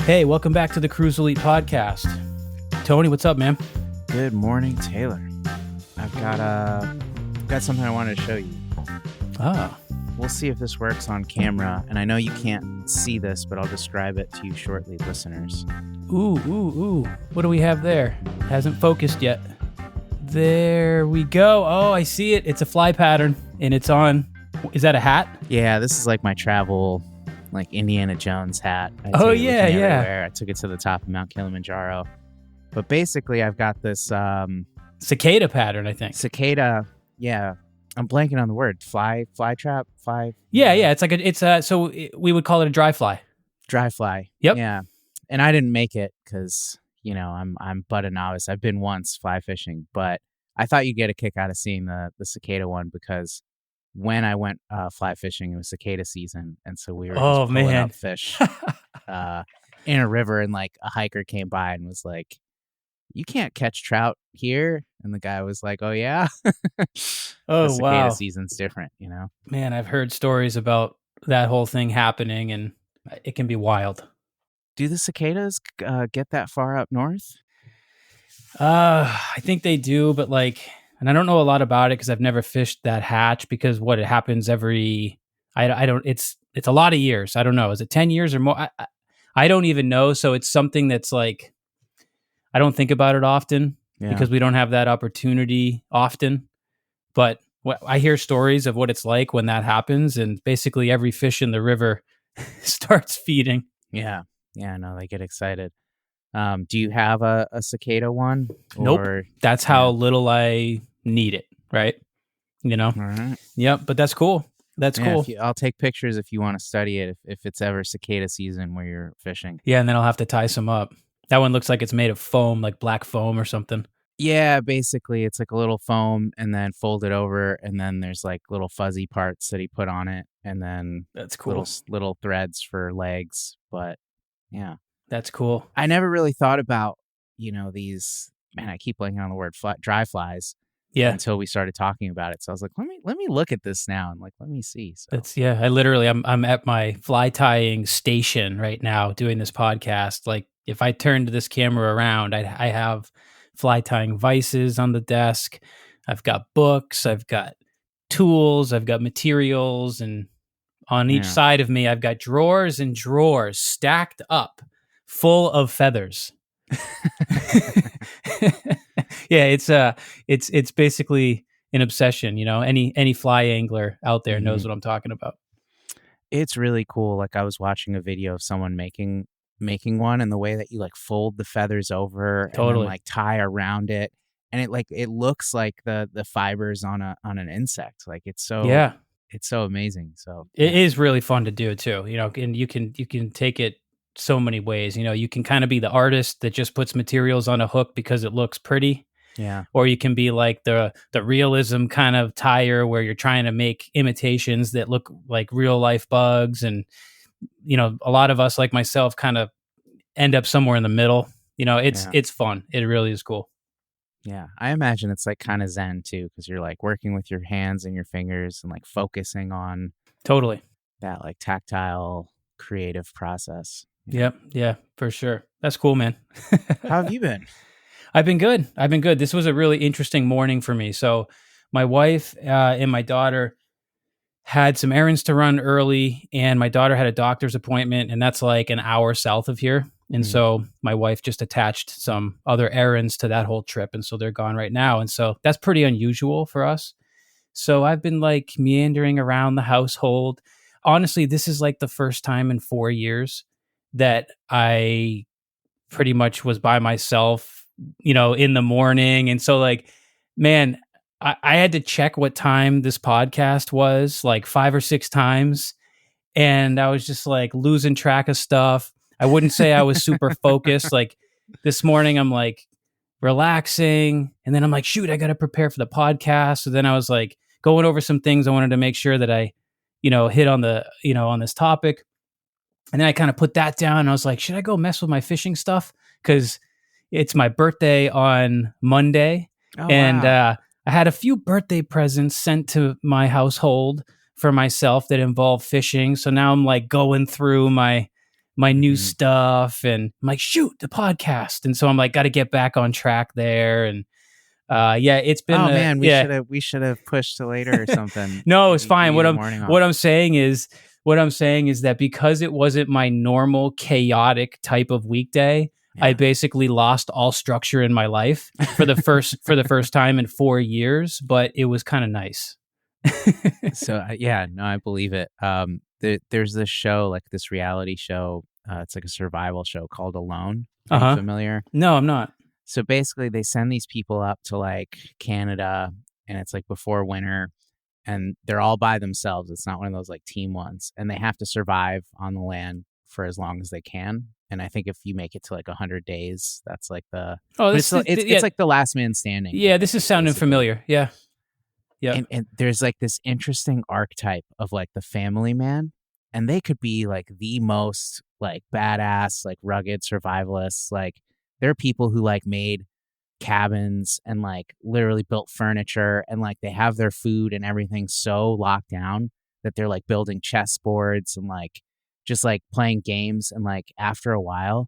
Hey, welcome back to the Cruise Elite podcast. Tony, what's up, man? Good morning, Taylor. I've got something I wanted to show you. Ah, We'll see if this works on camera, and I know you can't see this, but I'll describe it to you shortly, listeners. ooh. What do we have there? Hasn't focused yet. There we go. Oh, I see it. It's a fly pattern, and it's on. Is that a hat? Yeah, this is like my travel, like Indiana Jones hat. I Oh, take it with yeah, me yeah. everywhere. I took it to the top of Mount Kilimanjaro. But basically, I've got this Cicada pattern, I think. cicada. Yeah, I'm blanking on the word. Fly trap. Yeah. We would call it a dry fly. Dry fly. Yep. Yeah. And I didn't make it because, I'm but a novice. I've been once fly fishing, but I thought you'd get a kick out of seeing the cicada one because when I went fly fishing, it was cicada season. And so we were just pulling up fish in a river, and like a hiker came by and was like, "You can't catch trout here." And the guy was like, "Oh, yeah." Oh, the cicada wow. season's different, Man, I've heard stories about that whole thing happening, and it can be wild. Do the cicadas get that far up north? I think they do, but and I don't know a lot about it because I've never fished that hatch because it happens every, I don't, it's a lot of years. I don't know. Is it 10 years or more? I don't even know. So it's something that's like, I don't think about it often because we don't have that opportunity often. But I hear stories of what it's like when that happens, and basically every fish in the river starts feeding. Yeah. Yeah, no, they get excited. Do you have a cicada one? Nope. Or, that's how little I need it, right? All right. Yep, but that's cool. That's cool. I'll take pictures if you want to study it, if it's ever cicada season where you're fishing. Yeah, and then I'll have to tie some up. That one looks like it's made of foam, like black foam or something. Yeah, basically it's like a little foam and then folded over, and then there's like little fuzzy parts that he put on it, and then That's cool. little threads for legs. But yeah. That's cool. I never really thought about, these, man, I keep blanking on the word dry flies. Yeah. Until we started talking about it. So I was like, let me look at this now and let me see. So I'm at my fly tying station right now doing this podcast. Like if I turned this camera around, I have fly tying vices on the desk. I've got books, I've got tools, I've got materials, and on each side of me, I've got drawers and drawers stacked up full of feathers. Yeah, it's basically an obsession, any fly angler out there knows what I'm talking about. It's really cool. Like I was watching a video of someone making one, and the way that you like fold the feathers over and then like tie around it, and it looks like the fibers on an insect. Like it's so amazing. So it is really fun to do too, and you can take it so many ways. You can kind of be the artist that just puts materials on a hook because it looks pretty. Yeah. Or you can be like the realism kind of tire where you're trying to make imitations that look like real life bugs. And, a lot of us like myself kind of end up somewhere in the middle. It's fun. It really is cool. Yeah. I imagine it's like kind of zen too, because you're like working with your hands and your fingers and like focusing on totally that like tactile creative process. Yep. Yeah, for sure. That's cool, man. How have you been? I've been good. This was a really interesting morning for me. So my wife and my daughter had some errands to run early, and my daughter had a doctor's appointment, and that's like an hour south of here. And so my wife just attached some other errands to that whole trip, and so they're gone right now. And so that's pretty unusual for us. So I've been like meandering around the household. Honestly, this is like the first time in 4 years that I pretty much was by myself, in the morning. And so like, man, I had to check what time this podcast was like 5 or 6 times. And I was just like losing track of stuff. I wouldn't say I was super focused. Like this morning, I'm like relaxing. And then I'm like, shoot, I got to prepare for the podcast. So then I was like going over some things I wanted to make sure that I, hit on on this topic. And then I kind of put that down and I was like, should I go mess with my fishing stuff? Because it's my birthday on Monday. I had a few birthday presents sent to my household for myself that involve fishing. So now I'm like going through my my new stuff, and I'm like, shoot, the podcast. And so I'm like, got to get back on track there. And it's been man, we should have pushed to later or something. No, it's fine. What I'm saying is that because it wasn't my normal chaotic type of weekday, I basically lost all structure in my life for the first time in 4 years, but it was kind of nice. So I believe it. There's this show, like this reality show. It's like a survival show called Alone. Are you familiar? No, I'm not. So basically, they send these people up to like Canada, and it's like before winter, and they're all by themselves. It's not one of those like team ones, and they have to survive on the land for as long as they can. And I think if you make it to like 100 days, that's like it's like the last man standing. Yeah, this is sounding familiar. Yeah. Yeah. And there's like this interesting archetype of like the family man, and they could be like the most like badass, like rugged survivalists. Like there are people who like made cabins and like literally built furniture, and like they have their food and everything so locked down that they're like building chessboards and like just like playing games. And like after a while,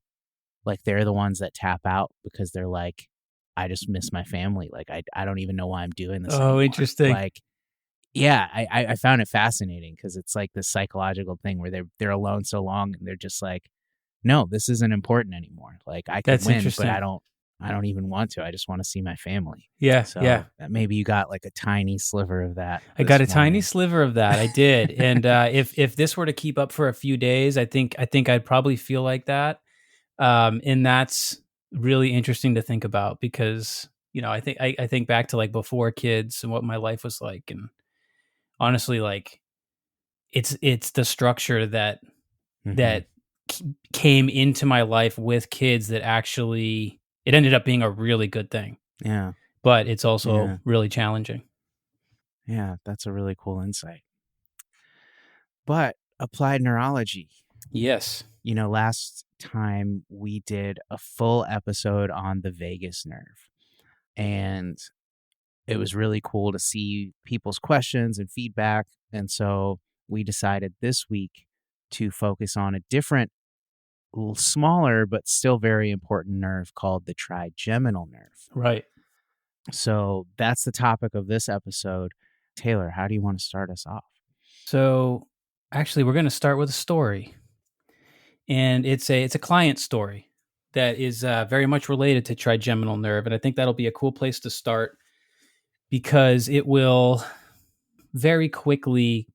like they're the ones that tap out because they're like, I just miss my family. Like I don't even know why I'm doing this anymore. Interesting. Like, yeah, I found it fascinating because it's like this psychological thing where they're alone so long and they're just like, no, this isn't important anymore. Like I can win, but I don't even want to. I just want to see my family. Yeah. So maybe you got like a tiny sliver of that. I got a tiny sliver of that. I did. And if this were to keep up for a few days, I think I'd probably feel like that. And that's really interesting to think about because, I think back to like before kids and what my life was like. And honestly, like it's the structure that came into my life with kids that actually it ended up being a really good thing. Yeah. But it's also really challenging. Yeah, that's a really cool insight. But applied neurology. Yes. Last time we did a full episode on the vagus nerve, and it was really cool to see people's questions and feedback. And so we decided this week to focus on a different, smaller, but still very important nerve called the trigeminal nerve. Right. So that's the topic of this episode. Taylor, how do you want to start us off? So actually, we're going to start with a story. And it's a client story that is very much related to trigeminal nerve. And I think that'll be a cool place to start because it will very quickly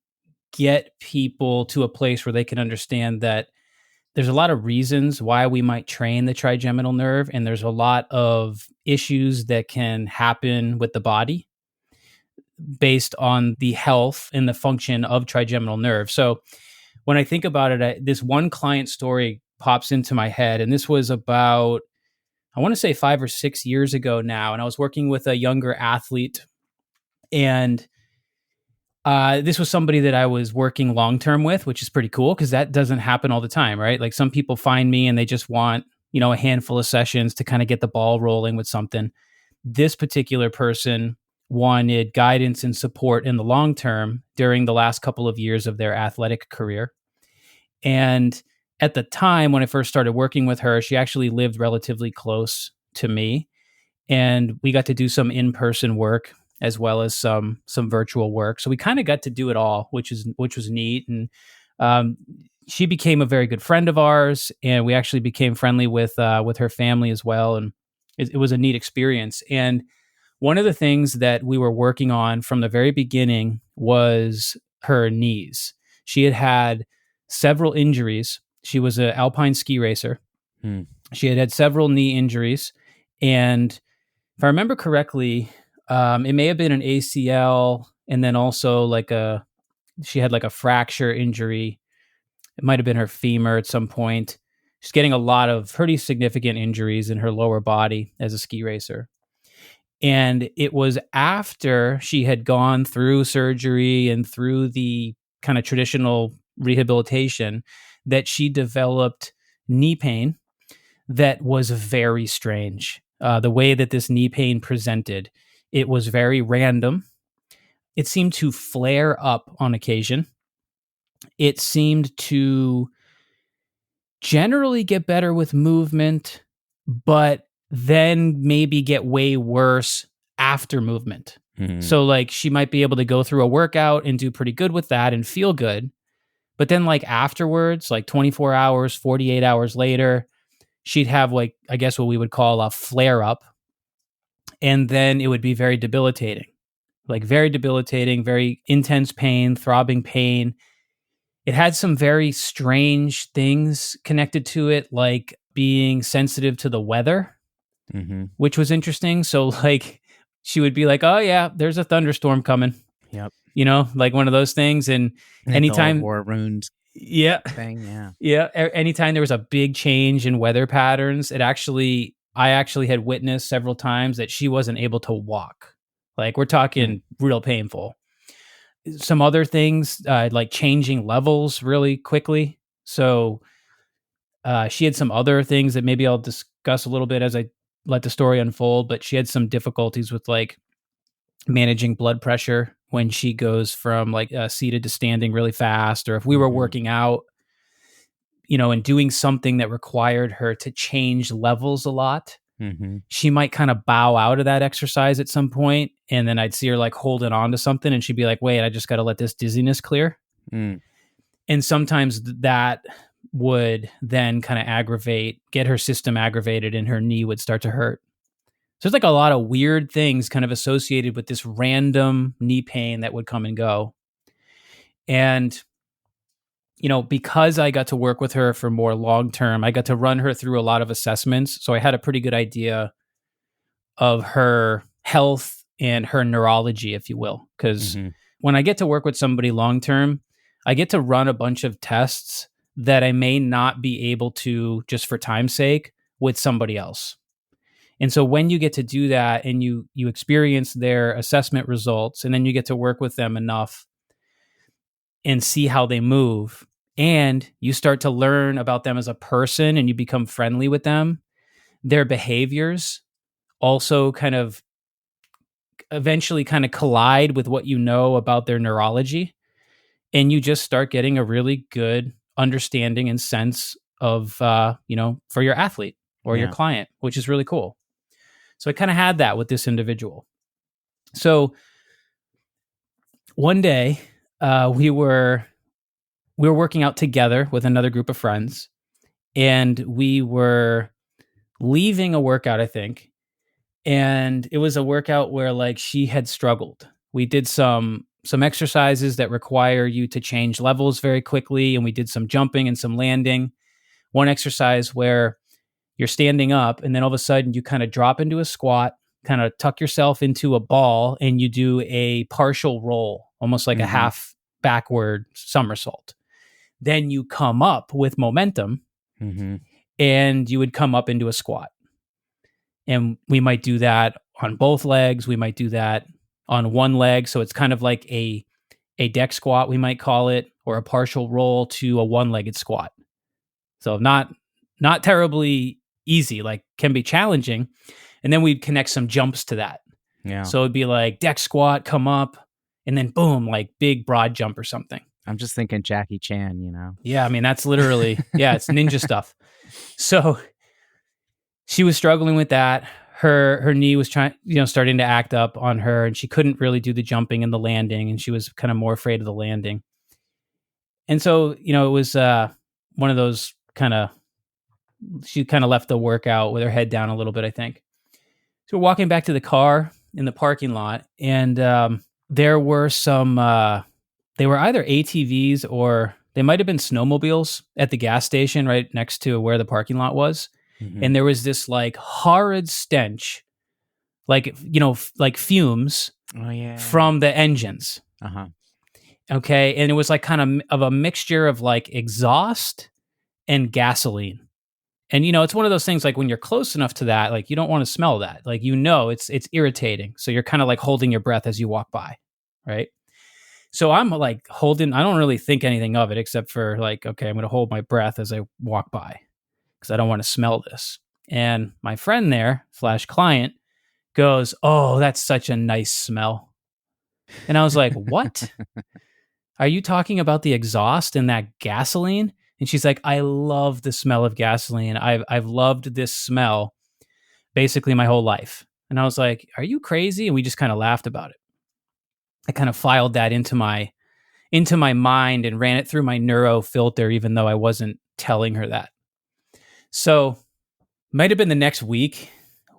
get people to a place where they can understand that there's a lot of reasons why we might train the trigeminal nerve. And there's a lot of issues that can happen with the body based on the health and the function of trigeminal nerve. So when I think about it, this one client story pops into my head, and this was about, I want to say 5 or 6 years ago now, and I was working with a younger athlete, and this was somebody that I was working long-term with, which is pretty cool because that doesn't happen all the time, right? Like some people find me and they just want, a handful of sessions to kind of get the ball rolling with something. This particular person wanted guidance and support in the long term during the last couple of years of their athletic career. And at the time when I first started working with her, she actually lived relatively close to me. And we got to do some in-person work as well as some virtual work. So we kind of got to do it all, which was neat. And she became a very good friend of ours, and we actually became friendly with her family as well. And it was a neat experience. And one of the things that we were working on from the very beginning was her knees. She had several injuries. She was an alpine ski racer. She had several knee injuries. And if I remember correctly, it may have been an ACL, and then also she had like a fracture injury. It might have been her femur at some point. She's getting a lot of pretty significant injuries in her lower body as a ski racer. And it was after she had gone through surgery and through the kind of traditional rehabilitation that she developed knee pain that was very strange. The way that this knee pain presented, it was very random. It seemed to flare up on occasion. It seemed to generally get better with movement, but then maybe get way worse after movement. So like she might be able to go through a workout and do pretty good with that and feel good. But then like afterwards, like 24 hours, 48 hours later, she'd have like, I guess what we would call a flare up. And then it would be very debilitating, very intense pain, throbbing pain. It had some very strange things connected to it, like being sensitive to the weather, which was interesting. So like she would be like, oh yeah, there's a thunderstorm coming. Yep. You know, like one of those things. And anytime war wound thing, anytime there was a big change in weather patterns, I actually had witnessed several times that she wasn't able to walk. Like we're talking real painful. Some other things, like changing levels really quickly. So she had some other things that maybe I'll discuss a little bit as I let the story unfold, but she had some difficulties with like managing blood pressure when she goes from like seated to standing really fast, or if we were working out, you know, and doing something that required her to change levels a lot, she might kind of bow out of that exercise at some point, and then I'd see her like holding on to something, and she'd be like, wait, I just got to let this dizziness clear. And sometimes that would then kind of get her system aggravated, and her knee would start to hurt. So there's like a lot of weird things kind of associated with this random knee pain that would come and go. And, you know, because I got to work with her for more long-term, I got to run her through a lot of assessments. So I had a pretty good idea of her health and her neurology, if you will. Because when I get to work with somebody long-term, I get to run a bunch of tests that I may not be able to, just for time's sake, with somebody else. And so when you get to do that and you experience their assessment results, and then you get to work with them enough and see how they move, and you start to learn about them as a person and you become friendly with them, their behaviors also kind of eventually kind of collide with what you know about their neurology. And you just start getting a really good understanding and sense of, you know, for your athlete or your client, which is really cool. So I kind of had that with this individual. So one day we were working out together with another group of friends, and we were leaving a workout, I think. And it was a workout where like she had struggled. We did some exercises that require you to change levels very quickly, and we did some jumping and some landing. One exercise where you're standing up, and then all of a sudden you kind of drop into a squat, kind of tuck yourself into a ball, and you do a partial roll, almost like a half backward somersault. Then you come up with momentum, and you would come up into a squat. And we might do that on both legs. We might do that on one leg. So it's kind of like a deck squat, we might call it, or a partial roll to a one-legged squat. So not terribly easy, like can be challenging. And then we'd connect some jumps to that. Yeah. So it'd be like deck squat, come up, and then boom, like big broad jump or something. I'm just thinking Jackie Chan, you know? Yeah, I mean, that's literally, it's ninja stuff. So she was struggling with that. Her knee was starting to act up on her, and she couldn't really do the jumping and the landing, and she was kind of more afraid of the landing. And so, you know, it was one of those she kind of left the workout with her head down a little bit, I think. So we're walking back to the car in the parking lot, and there were some, they were either ATVs or they might have been snowmobiles at the gas station right next to where the parking lot was. And there was this like horrid stench, like, you know, like fumes from the engines. Okay. And it was like kind of a mixture of like exhaust and gasoline. And, you know, it's one of those things like when you're close enough to that, like you don't want to smell that. Like, you know, it's irritating. So you're kind of like holding your breath as you walk by. Right. So I'm like I don't really think anything of it except for like, okay, I'm going to hold my breath as I walk by because I don't want to smell this. And my friend there / client goes, "Oh, that's such a nice smell." And I was like, "What? Are you talking about the exhaust and that gasoline?" And she's like, I love the smell of gasoline. I've loved this smell basically my whole life. And I was like, are you crazy? And we just kind of laughed about it. I kind of filed that into my mind and ran it through my neuro filter, even though I wasn't telling her that. So might have been the next week,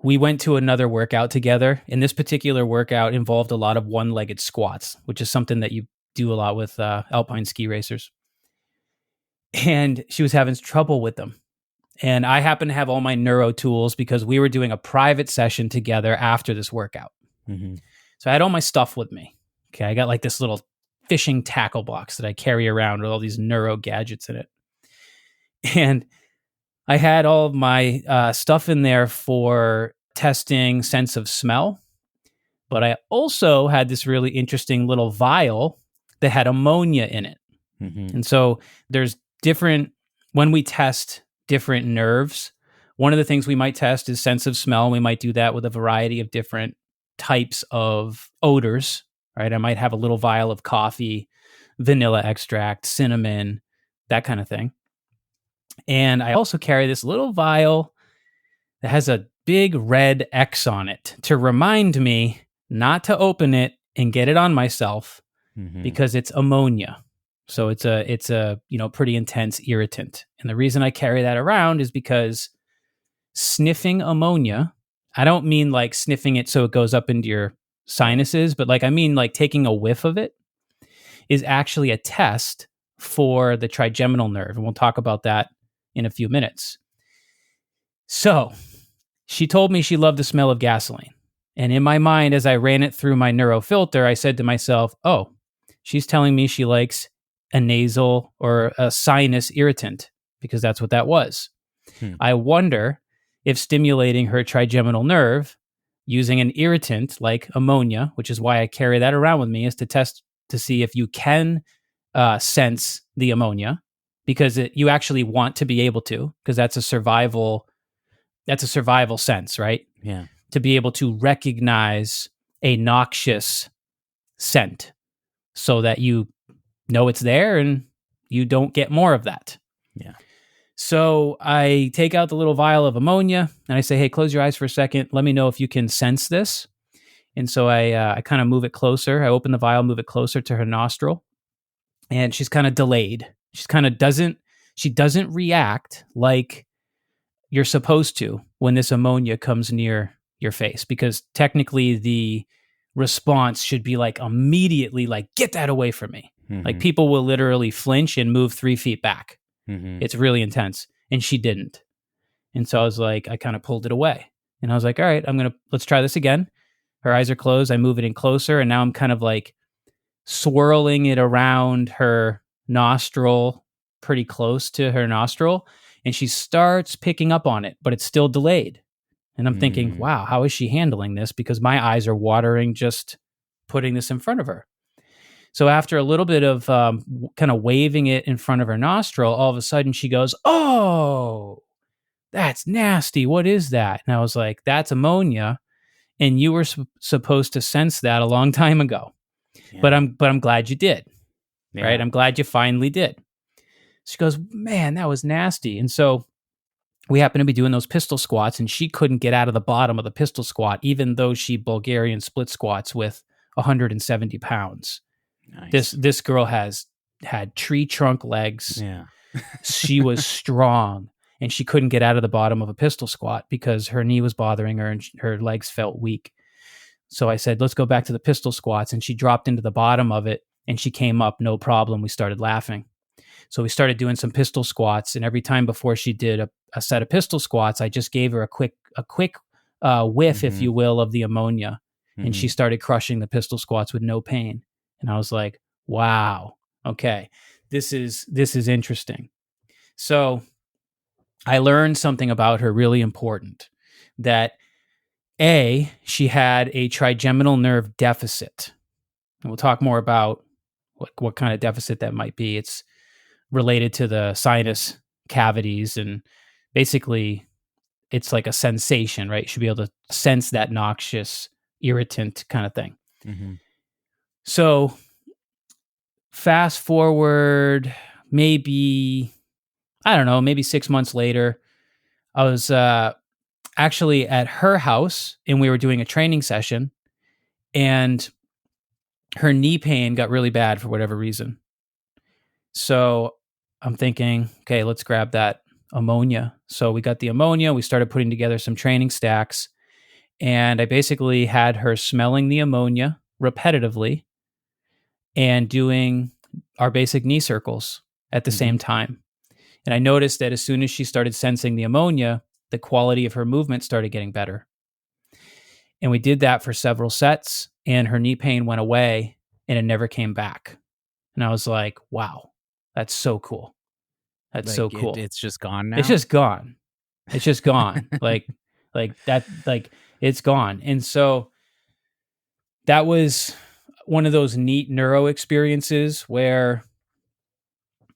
we went to another workout together. And this particular workout involved a lot of one-legged squats, which is something that you do a lot with alpine ski racers. And she was having trouble with them. And I happened to have all my neuro tools because we were doing a private session together after this workout. Mm-hmm. So I had all my stuff with me. Okay, I got like this little fishing tackle box that I carry around with all these neuro gadgets in it. And I had all of my stuff in there for testing sense of smell. But I also had this really interesting little vial that had ammonia in it. Mm-hmm. And so there's different, when we test different nerves, one of the things we might test is sense of smell. We might do that with a variety of different types of odors, right? I might have a little vial of coffee, vanilla extract, cinnamon, that kind of thing. And I also carry this little vial that has a big red X on it to remind me not to open it and get it on myself because it's ammonia. So it's a pretty intense irritant. And the reason I carry that around is because sniffing ammonia, I don't mean like sniffing it so it goes up into your sinuses, but like I mean like taking a whiff of it is actually a test for the trigeminal nerve. And we'll talk about that in a few minutes. So she told me she loved the smell of gasoline. And in my mind, as I ran it through my neuro filter, I said to myself, oh, she's telling me she likes a nasal or a sinus irritant because that's what that was. I wonder if stimulating her trigeminal nerve using an irritant like ammonia, which is why I carry that around with me, is to test to see if you can sense the ammonia because you actually want to be able to, because that's a survival sense, right? Yeah. To be able to recognize a noxious scent so that you know it's there and you don't get more of that. Yeah. So I take out the little vial of ammonia and I say, hey, close your eyes for a second. Let me know if you can sense this. And so I kind of move it closer. I open the vial, move it closer to her nostril. And she's kind of delayed. She doesn't react like you're supposed to when this ammonia comes near your face, because technically the response should be like immediately like, get that away from me. Like people will literally flinch and move 3 feet back. It's really intense. And she didn't. And so I was like, I kind of pulled it away and I was like, all right, let's try this again. Her eyes are closed. I move it in closer. And now I'm kind of like swirling it around her nostril, pretty close to her nostril. And she starts picking up on it, but it's still delayed. And I'm thinking, wow, how is she handling this? Because my eyes are watering just putting this in front of her. So after a little bit of kind of waving it in front of her nostril, all of a sudden she goes, oh, that's nasty. What is that? And I was like, that's ammonia. And you were supposed to sense that a long time ago. Yeah. But I'm glad you did. Yeah. Right? I'm glad you finally did. She goes, man, that was nasty. And so we happened to be doing those pistol squats and she couldn't get out of the bottom of the pistol squat, even though she Bulgarian split squats with 170 pounds. Nice. This girl has had tree trunk legs. Yeah. She was strong and she couldn't get out of the bottom of a pistol squat because her knee was bothering her and her legs felt weak. So I said, let's go back to the pistol squats. And she dropped into the bottom of it and she came up, no problem. We started laughing. So we started doing some pistol squats. And every time before she did a set of pistol squats, I just gave her a quick whiff, if you will, of the ammonia. And she started crushing the pistol squats with no pain. And I was like, wow, okay, this is interesting. So I learned something about her really important, that she had a trigeminal nerve deficit. And we'll talk more about what kind of deficit that might be. It's related to the sinus cavities, and basically it's like a sensation, right? You should be able to sense that noxious irritant kind of thing. So fast forward maybe I don't know, maybe 6 months later, I was actually at her house and we were doing a training session, and her knee pain got really bad for whatever reason. So I'm thinking, okay, let's grab that ammonia. So we got the ammonia. We started putting together some training stacks, and I basically had her smelling the ammonia repetitively and doing our basic knee circles at the same time. And I noticed that as soon as she started sensing the ammonia, the quality of her movement started getting better. And we did that for several sets, and her knee pain went away and it never came back. And I was like, wow, that's so cool. That's so cool. It's just gone now? It's just gone. It's just gone. like that, like it's gone. And so that was one of those neat neuro experiences where,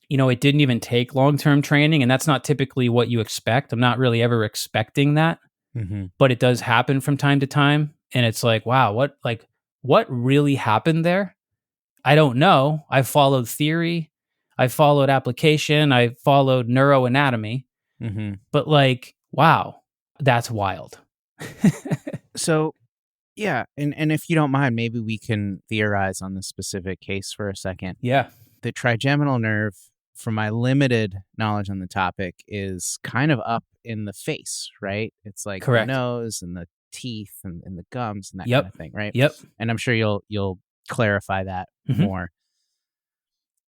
you know, it didn't even take long-term training, and that's not typically what you expect. I'm not really ever expecting that, but it does happen from time to time. And it's like, wow, what really happened there? I don't know. I followed theory. I followed application. I followed neuroanatomy. But like, wow, that's wild. So, yeah. And if you don't mind, maybe we can theorize on this specific case for a second. Yeah. The trigeminal nerve, from my limited knowledge on the topic, is kind of up in the face, right? It's like Correct. the nose and the teeth and the gums and that Yep. kind of thing, right? Yep. And I'm sure you'll clarify that more.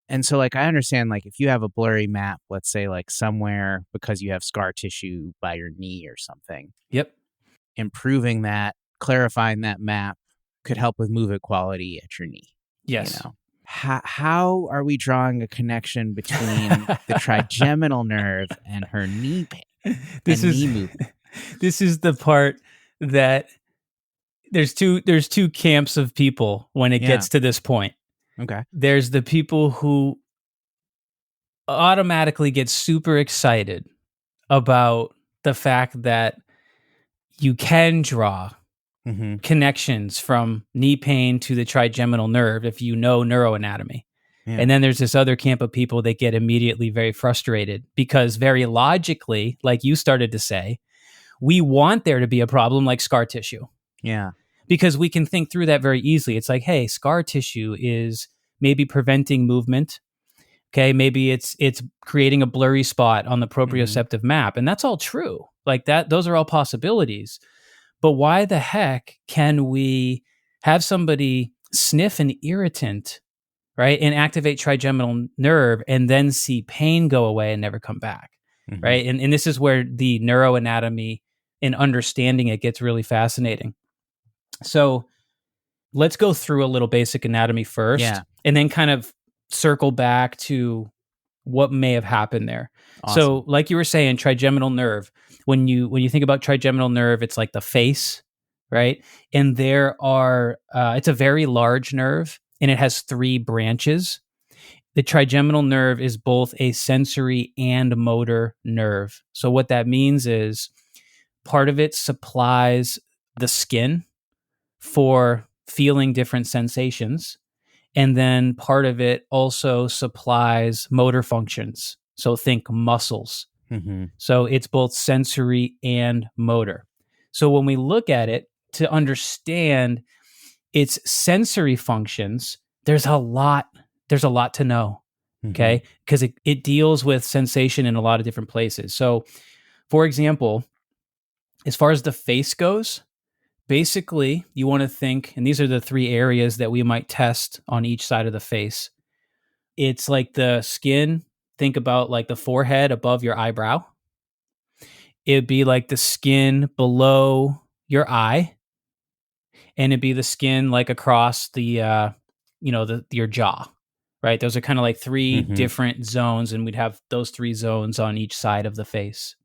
And so, like, I understand, like, if you have a blurry map, let's say, like, somewhere because you have scar tissue by your knee or something. Yep. Improving that, clarifying that map could help with movement quality at your knee. Yes. You know? How are we drawing a connection between the trigeminal nerve and her knee pain? Knee movement? This is the part that there's two camps of people when it gets to this point. Okay. There's the people who automatically get super excited about the fact that you can draw connections from knee pain to the trigeminal nerve if you know neuroanatomy. Yeah. And then there's this other camp of people that get immediately very frustrated because very logically, like you started to say, we want there to be a problem like scar tissue. Yeah. Because we can think through that very easily. It's like, hey, scar tissue is maybe preventing movement. Okay, maybe it's creating a blurry spot on the proprioceptive map. And that's all true. Like that, those are all possibilities. But why the heck can we have somebody sniff an irritant, right, and activate trigeminal nerve and then see pain go away and never come back, right? And this is where the neuroanatomy and understanding it gets really fascinating. So let's go through a little basic anatomy first, and then kind of circle back to what may have happened there. Awesome. So like you were saying, trigeminal nerve, when you think about trigeminal nerve, it's like the face, right? And there are, it's a very large nerve and it has 3 branches. The trigeminal nerve is both a sensory and motor nerve. So what that means is part of it supplies the skin for feeling different sensations. And then part of it also supplies motor functions. So think muscles. So it's both sensory and motor. So when we look at it to understand its sensory functions, there's a lot to know. Okay. Because it deals with sensation in a lot of different places. So for example, as far as the face goes, basically, you want to think, and these are the 3 areas that we might test on each side of the face. It's like the skin. Think about like the forehead above your eyebrow. It'd be like the skin below your eye. And it'd be the skin like across the, your jaw, right? Those are kind of like 3 different zones, and we'd have those 3 zones on each side of the face.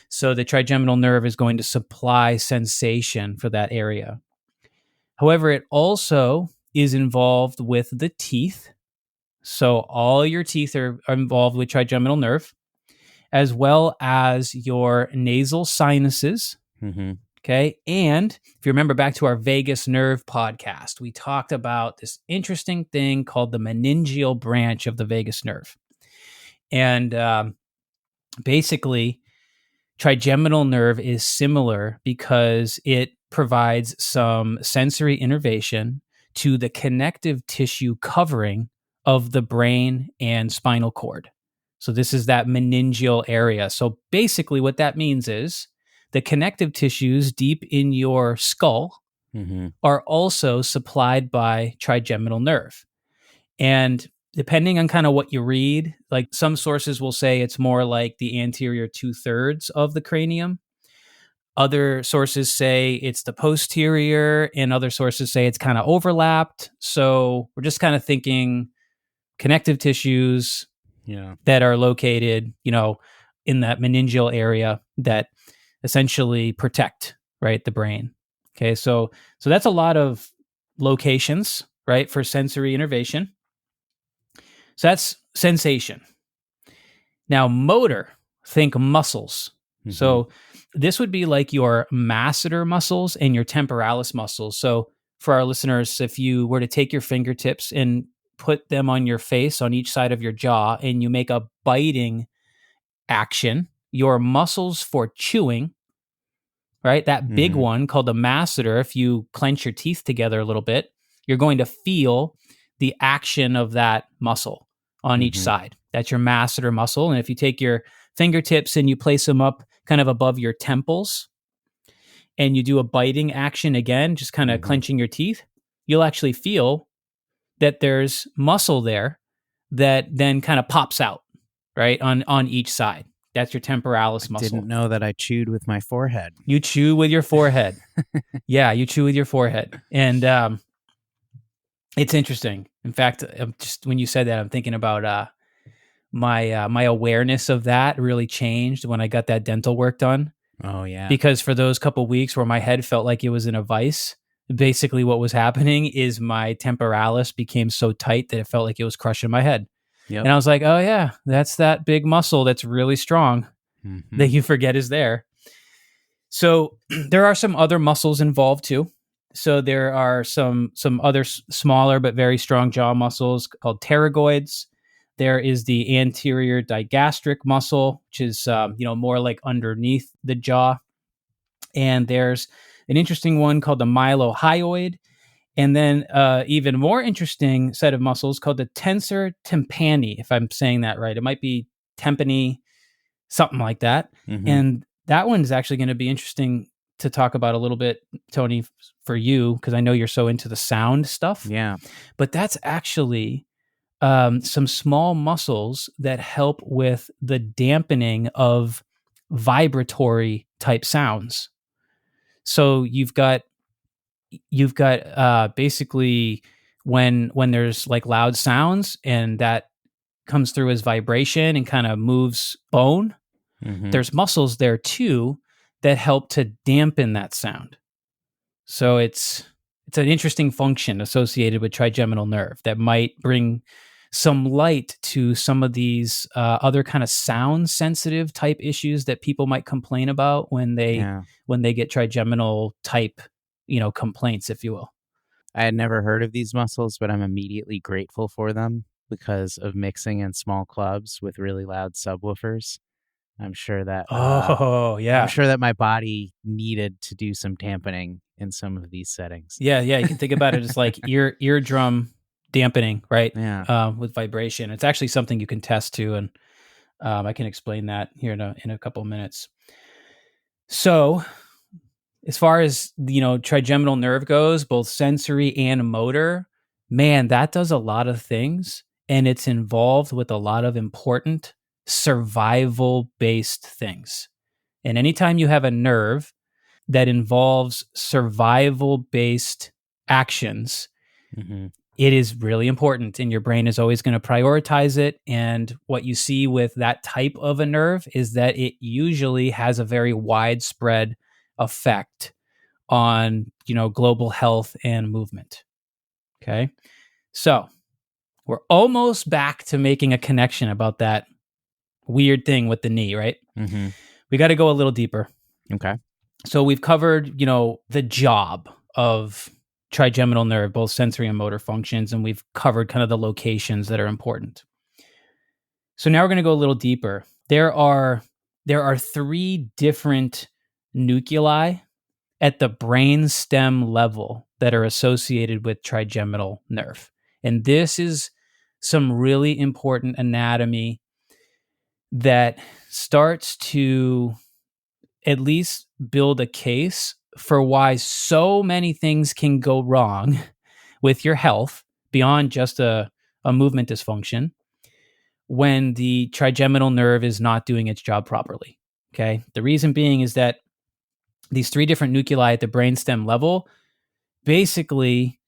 So the trigeminal nerve is going to supply sensation for that area. However, it also is involved with the teeth. So all your teeth are involved with trigeminal nerve, as well as your nasal sinuses. Okay. And if you remember back to our vagus nerve podcast, we talked about this interesting thing called the meningeal branch of the vagus nerve. And Basically, trigeminal nerve is similar because it provides some sensory innervation to the connective tissue covering of the brain and spinal cord. So this is that meningeal area. So basically what that means is the connective tissues deep in your skull are also supplied by trigeminal nerve. And depending on kind of what you read, like some sources will say it's more like the anterior 2/3 of the cranium. Other sources say it's the posterior, and other sources say it's kind of overlapped. So we're just kind of thinking connective tissues that are located, in that meningeal area that essentially protect, right, the brain. Okay, so that's a lot of locations, right, for sensory innervation. So that's sensation. Now, motor, think muscles. So this would be like your masseter muscles and your temporalis muscles. So for our listeners, if you were to take your fingertips and put them on your face on each side of your jaw and you make a biting action, your muscles for chewing, right? That big one called the masseter, if you clench your teeth together a little bit, you're going to feel the action of that muscle on each side. That's your masseter muscle. And if you take your fingertips and you place them up kind of above your temples and you do a biting action again, just kind of clenching your teeth, you'll actually feel that there's muscle there that then kind of pops out, right, on each side. That's your temporalis muscle. Didn't know that I chewed with my forehead. You chew with your forehead. Yeah, you chew with your forehead. And it's interesting. In fact, just when you said that, I'm thinking about my awareness of that really changed when I got that dental work done. Oh, yeah. Because for those couple weeks where my head felt like it was in a vice, basically what was happening is my temporalis became so tight that it felt like it was crushing my head. Yep. And I was like, oh yeah, that's that big muscle that's really strong that you forget is there. So there are some other muscles involved too. So there are some other smaller but very strong jaw muscles called pterygoids. There is the anterior digastric muscle, which is more like underneath the jaw. And there's an interesting one called the mylohyoid. And then even more interesting set of muscles called the tensor tympani, if I'm saying that right. It might be tympani, something like that. And that one is actually going to be interesting to talk about a little bit, Tony, for you, because I know you're so into the sound stuff. Yeah. But that's actually some small muscles that help with the dampening of vibratory type sounds. So you've got basically when there's like loud sounds and that comes through as vibration and kind of moves bone, there's muscles there too that help to dampen that sound. So it's an interesting function associated with trigeminal nerve that might bring some light to some of these other kind of sound sensitive type issues that people might complain about when they get trigeminal type complaints, if you will. I had never heard of these muscles, but I'm immediately grateful for them because of mixing in small clubs with really loud subwoofers. I'm sure that I'm sure that my body needed to do some dampening in some of these settings. Yeah, you can think about it as like eardrum dampening, right? Yeah. With vibration. It's actually something you can test too, and I can explain that here in a couple of minutes. So, as far as trigeminal nerve goes, both sensory and motor, man, that does a lot of things, and it's involved with a lot of important survival-based things. And anytime you have a nerve that involves survival-based actions, it is really important, and your brain is always going to prioritize it. And what you see with that type of a nerve is that it usually has a very widespread effect on, global health and movement. Okay. So we're almost back to making a connection about that weird thing with the knee, right? We got to go a little deeper. Okay. So we've covered, the job of trigeminal nerve, both sensory and motor functions, and we've covered kind of the locations that are important. So now we're going to go a little deeper. there are 3 different nuclei at the brainstem level that are associated with trigeminal nerve. And this is some really important anatomy that starts to at least build a case for why so many things can go wrong with your health beyond just a movement dysfunction when the trigeminal nerve is not doing its job properly. Okay. The reason being is that these 3 different nuclei at the brainstem level basically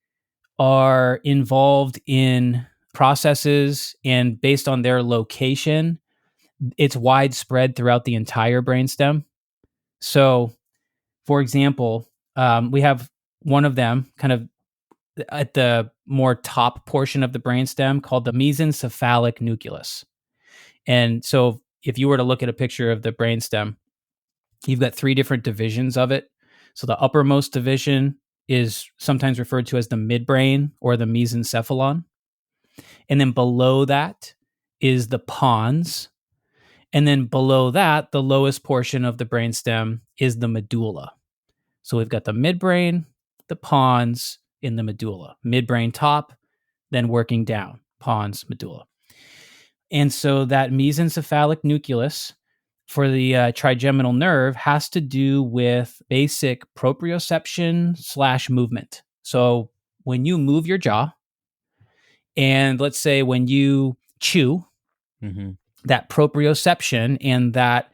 are involved in processes, and based on their location, it's widespread throughout the entire brainstem. So, for example, we have one of them kind of at the more top portion of the brainstem called the mesencephalic nucleus. And so if you were to look at a picture of the brainstem, you've got 3 different divisions of it. So the uppermost division is sometimes referred to as the midbrain or the mesencephalon. And then below that is the pons. And then below that, the lowest portion of the brainstem is the medulla. So we've got the midbrain, the pons, and the medulla. Midbrain top, then working down, pons, medulla. And so that mesencephalic nucleus for the trigeminal nerve has to do with basic proprioception / movement. So when you move your jaw, and let's say when you chew, that proprioception and that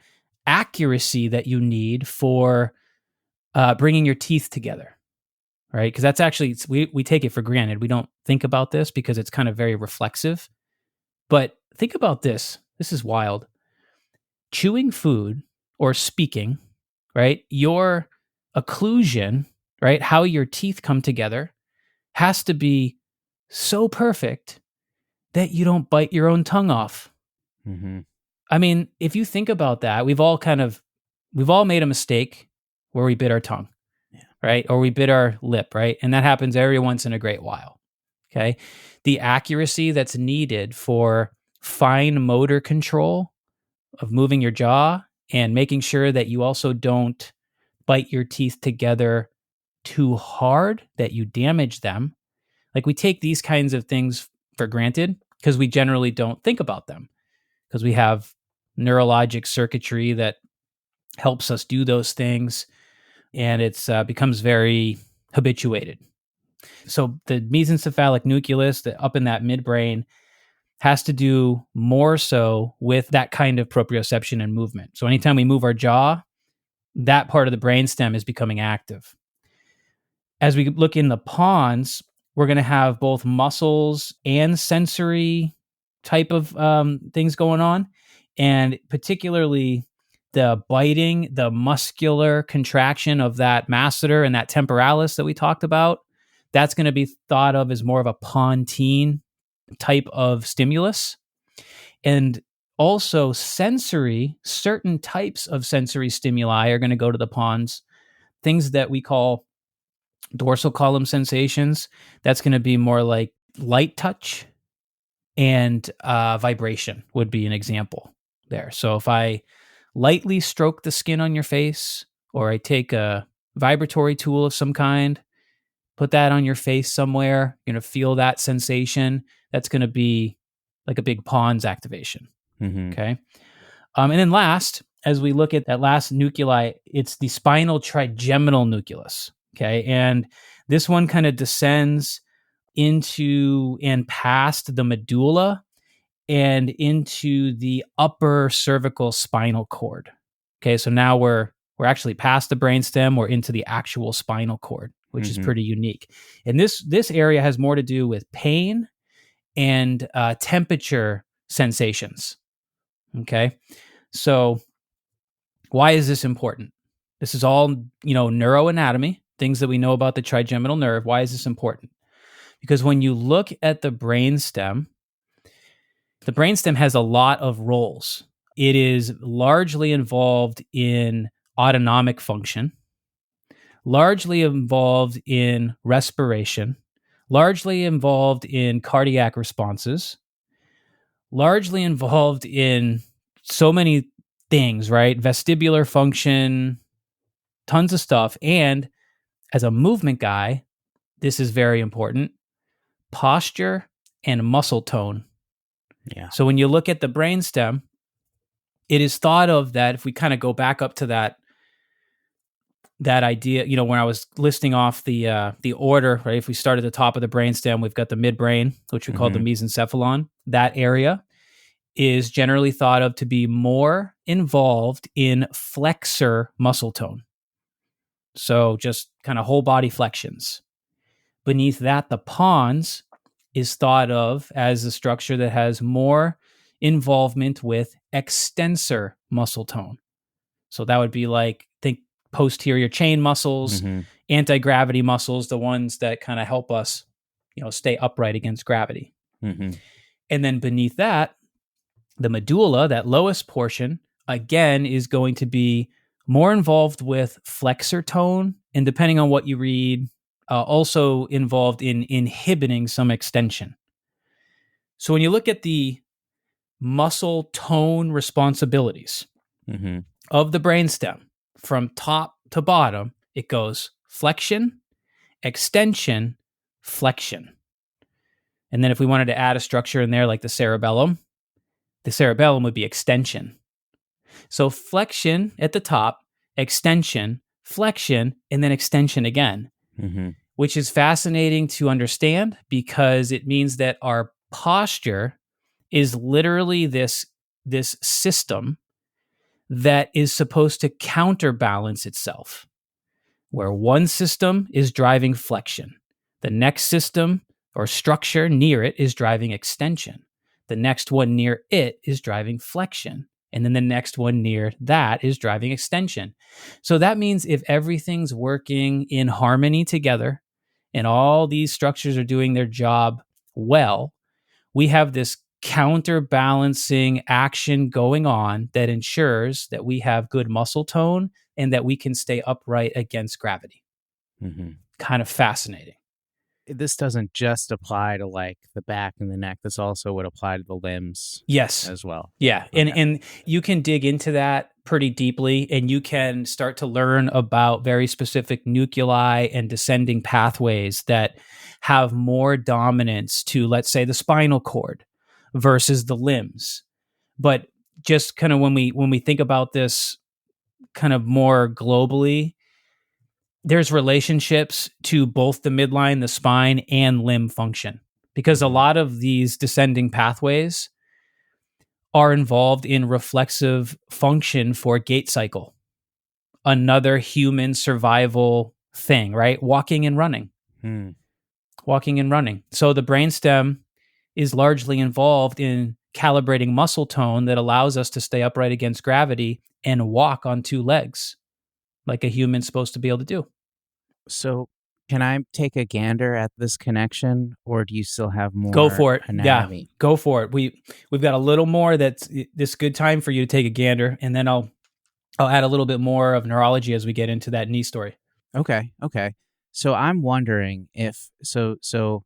accuracy that you need for bringing your teeth together, right? Because that's actually, we take it for granted. We don't think about this because it's kind of very reflexive. But think about this. This is wild. Chewing food or speaking, right? Your occlusion, right? How your teeth come together has to be so perfect that you don't bite your own tongue off. I mean, if you think about that, we've all made a mistake where we bit our tongue, right? Or we bit our lip, right? And that happens every once in a great while. Okay. The accuracy that's needed for fine motor control of moving your jaw and making sure that you also don't bite your teeth together too hard that you damage them. Like we take these kinds of things for granted because we generally don't think about them because we have neurologic circuitry that helps us do those things, and it's becomes very habituated. So the mesencephalic nucleus up in that midbrain has to do more so with that kind of proprioception and movement. So anytime we move our jaw, that part of the brainstem is becoming active. As we look in the pons, we're going to have both muscles and sensory type of things going on. And particularly the biting, the muscular contraction of that masseter and that temporalis that we talked about, that's going to be thought of as more of a pontine type of stimulus. And also certain types of sensory stimuli are going to go to the pons. Things that we call dorsal column sensations, that's going to be more like light touch, and vibration would be an example there. So if I lightly stroke the skin on your face, or I take a vibratory tool of some kind, put that on your face somewhere, you're going to feel that sensation. That's going to be like a big pons activation. Okay. And then last, as we look at that last nuclei, it's the spinal trigeminal nucleus. Okay. And this one kind of descends into and past the medulla and into the upper cervical spinal cord. Okay. So now we're actually past the brainstem, we're into the actual spinal cord, which is pretty unique. And this area has more to do with pain and temperature sensations. Okay. So why is this important? This is all, neuroanatomy, things that we know about the trigeminal nerve. Why is this important? Because when you look at the brainstem has a lot of roles. It is largely involved in autonomic function, largely involved in respiration, largely involved in cardiac responses, largely involved in so many things, right? Vestibular function, tons of stuff. And as a movement guy, this is very important: posture and muscle tone. Yeah. So when you look at the brainstem, it is thought of that if we kind of go back up to that idea, when I was listing off the order, right? If we start at the top of the brainstem, we've got the midbrain, which we call the mesencephalon. That area is generally thought of to be more involved in flexor muscle tone. So just kind of whole body flexions. Beneath that, the pons is thought of as a structure that has more involvement with extensor muscle tone. So that would be like, think posterior chain muscles, anti-gravity muscles, the ones that kind of help us, stay upright against gravity. And then beneath that, the medulla, that lowest portion, again, is going to be more involved with flexor tone, and depending on what you read, also involved in inhibiting some extension. So when you look at the muscle tone responsibilities of the brainstem, from top to bottom, it goes flexion, extension, flexion. And then if we wanted to add a structure in there like the cerebellum would be extension. So flexion at the top, extension, flexion, and then extension again, which is fascinating to understand because it means that our posture is literally this system that is supposed to counterbalance itself, where one system is driving flexion. The next system or structure near it is driving extension. The next one near it is driving flexion. And then the next one near that is driving extension. So that means if everything's working in harmony together and all these structures are doing their job well, we have this counterbalancing action going on that ensures that we have good muscle tone and that we can stay upright against gravity. Kind of fascinating. This doesn't just apply to like the back and the neck. This also would apply to the limbs. Yes. As well. Yeah. Okay. And you can dig into that pretty deeply, and you can start to learn about very specific nuclei and descending pathways that have more dominance to, let's say, the spinal cord versus the limbs. But just kind of when we think about this kind of more globally, there's relationships to both the midline, the spine, and limb function, because a lot of these descending pathways are involved in reflexive function for gait cycle, another human survival thing, right? Walking and running. Walking and running. So the brainstem is largely involved in calibrating muscle tone that allows us to stay upright against gravity and walk on two legs like a human's supposed to be able to do. So can I take a gander at this connection, or do you still have more? Go for it. Anatomy? Yeah, go for it. We've got a little more. That's this good time for you to take a gander, and then I'll add a little bit more of neurology as we get into that knee story. Okay. So I'm wondering if so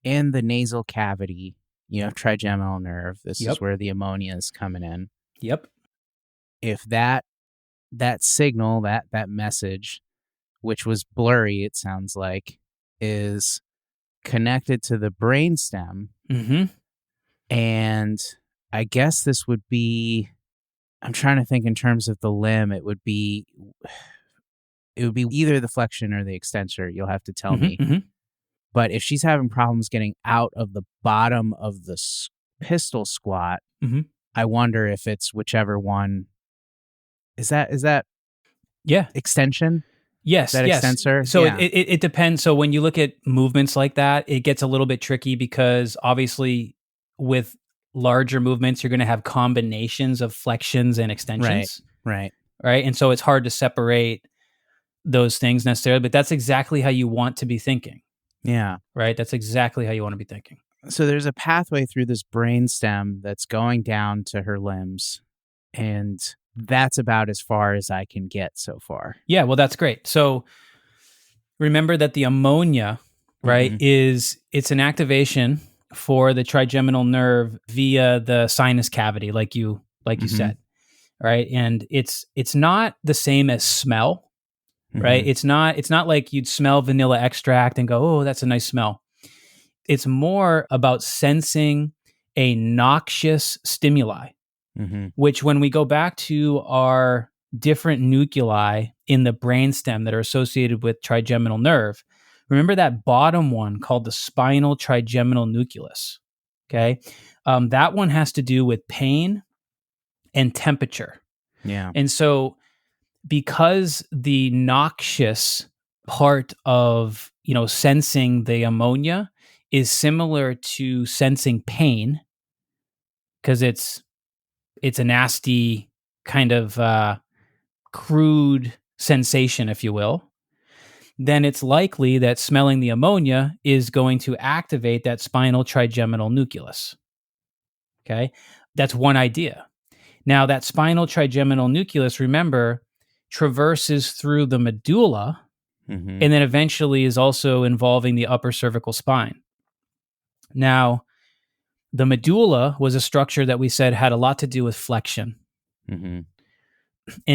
in the nasal cavity, you have trigeminal nerve. This is where the ammonia is coming in. Yep. If that signal, that message, which was blurry, it sounds like, is connected to the brainstem. And I guess this would be, I'm trying to think in terms of the limb, it would be either the flexion or the extensor. You'll have to tell me. But if she's having problems getting out of the bottom of the pistol squat, I wonder if it's whichever one. Is that extension? Yes, that extensor. So it depends. So when you look at movements like that, it gets a little bit tricky because obviously with larger movements, you're going to have combinations of flexions and extensions. Right. And so it's hard to separate those things necessarily, but that's exactly how you want to be thinking. Yeah. Right. That's exactly how you want to be thinking. So there's a pathway through this brainstem that's going down to her limbs, and that's about as far as I can get so far. Yeah, well, that's great. So remember that the ammonia, right, it's an activation for the trigeminal nerve via the sinus cavity, like you said. right? And it's not the same as smell, right? It's not like you'd smell vanilla extract and go, oh, that's a nice smell. It's more about sensing a noxious stimuli, which when we go back to our different nuclei in the brainstem that are associated with trigeminal nerve, remember that bottom one called the spinal trigeminal nucleus, okay? That one has to do with pain and temperature. Yeah. And so because the noxious part of, sensing the ammonia is similar to sensing pain, because it's a nasty kind of crude sensation, if you will, then it's likely that smelling the ammonia is going to activate that spinal trigeminal nucleus. Okay? That's one idea. Now, that spinal trigeminal nucleus, remember, traverses through the medulla and then eventually is also involving the upper cervical spine. Now, the medulla was a structure that we said had a lot to do with flexion. And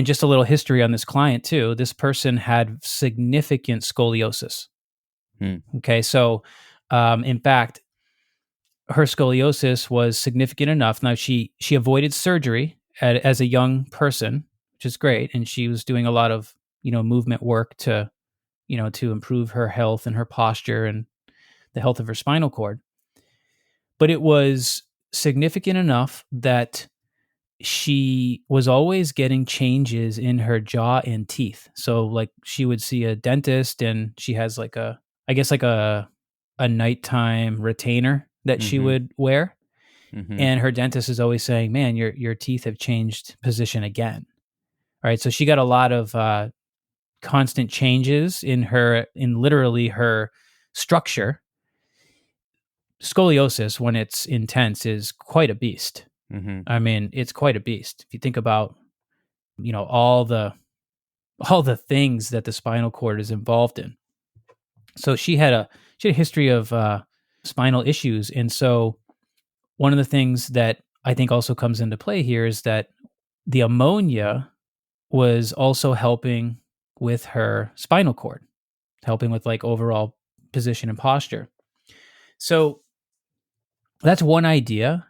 just a little history on this client too. This person had significant scoliosis. Okay, so in fact, her scoliosis was significant enough. Now she avoided surgery as a young person, which is great, and she was doing a lot of movement work to improve her health and her posture and the health of her spinal cord. But it was significant enough that she was always getting changes in her jaw and teeth. So like she would see a dentist and she has like a nighttime retainer that she would wear. And her dentist is always saying, man, your teeth have changed position again. All right. So she got a lot of constant changes in literally her structure. Scoliosis, when it's intense, is quite a beast. I mean, it's quite a beast. If you think about, all the things that the spinal cord is involved in. So she had a history of spinal issues, and so one of the things that I think also comes into play here is that the ammonia was also helping with her spinal cord, helping with like overall position and posture. So that's one idea.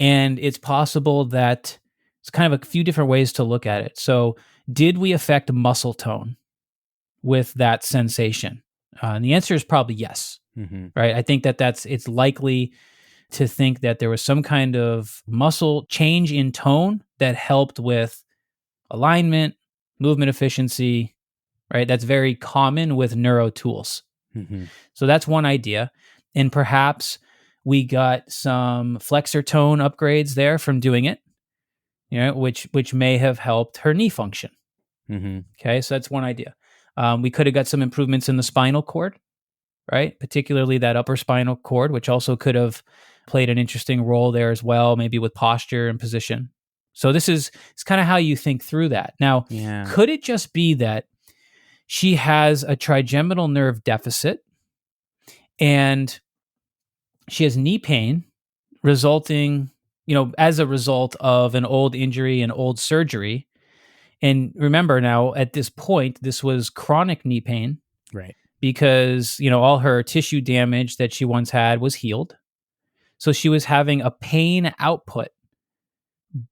And it's possible that it's kind of a few different ways to look at it. So did we affect muscle tone with that sensation? And the answer is probably yes, right? I think it's likely to think that there was some kind of muscle change in tone that helped with alignment, movement efficiency, right? That's very common with neuro tools. So that's one idea. And perhaps we got some flexor tone upgrades there from doing it, which may have helped her knee function. Okay, so that's one idea. We could have got some improvements in the spinal cord, right? Particularly that upper spinal cord, which also could have played an interesting role there as well, maybe with posture and position. So it's kind of how you think through that. Now, could it just be that she has a trigeminal nerve deficit and she has knee pain resulting, as a result of an old injury and old surgery? And remember now, at this point, this was chronic knee pain. Right. Because, all her tissue damage that she once had was healed. So she was having a pain output,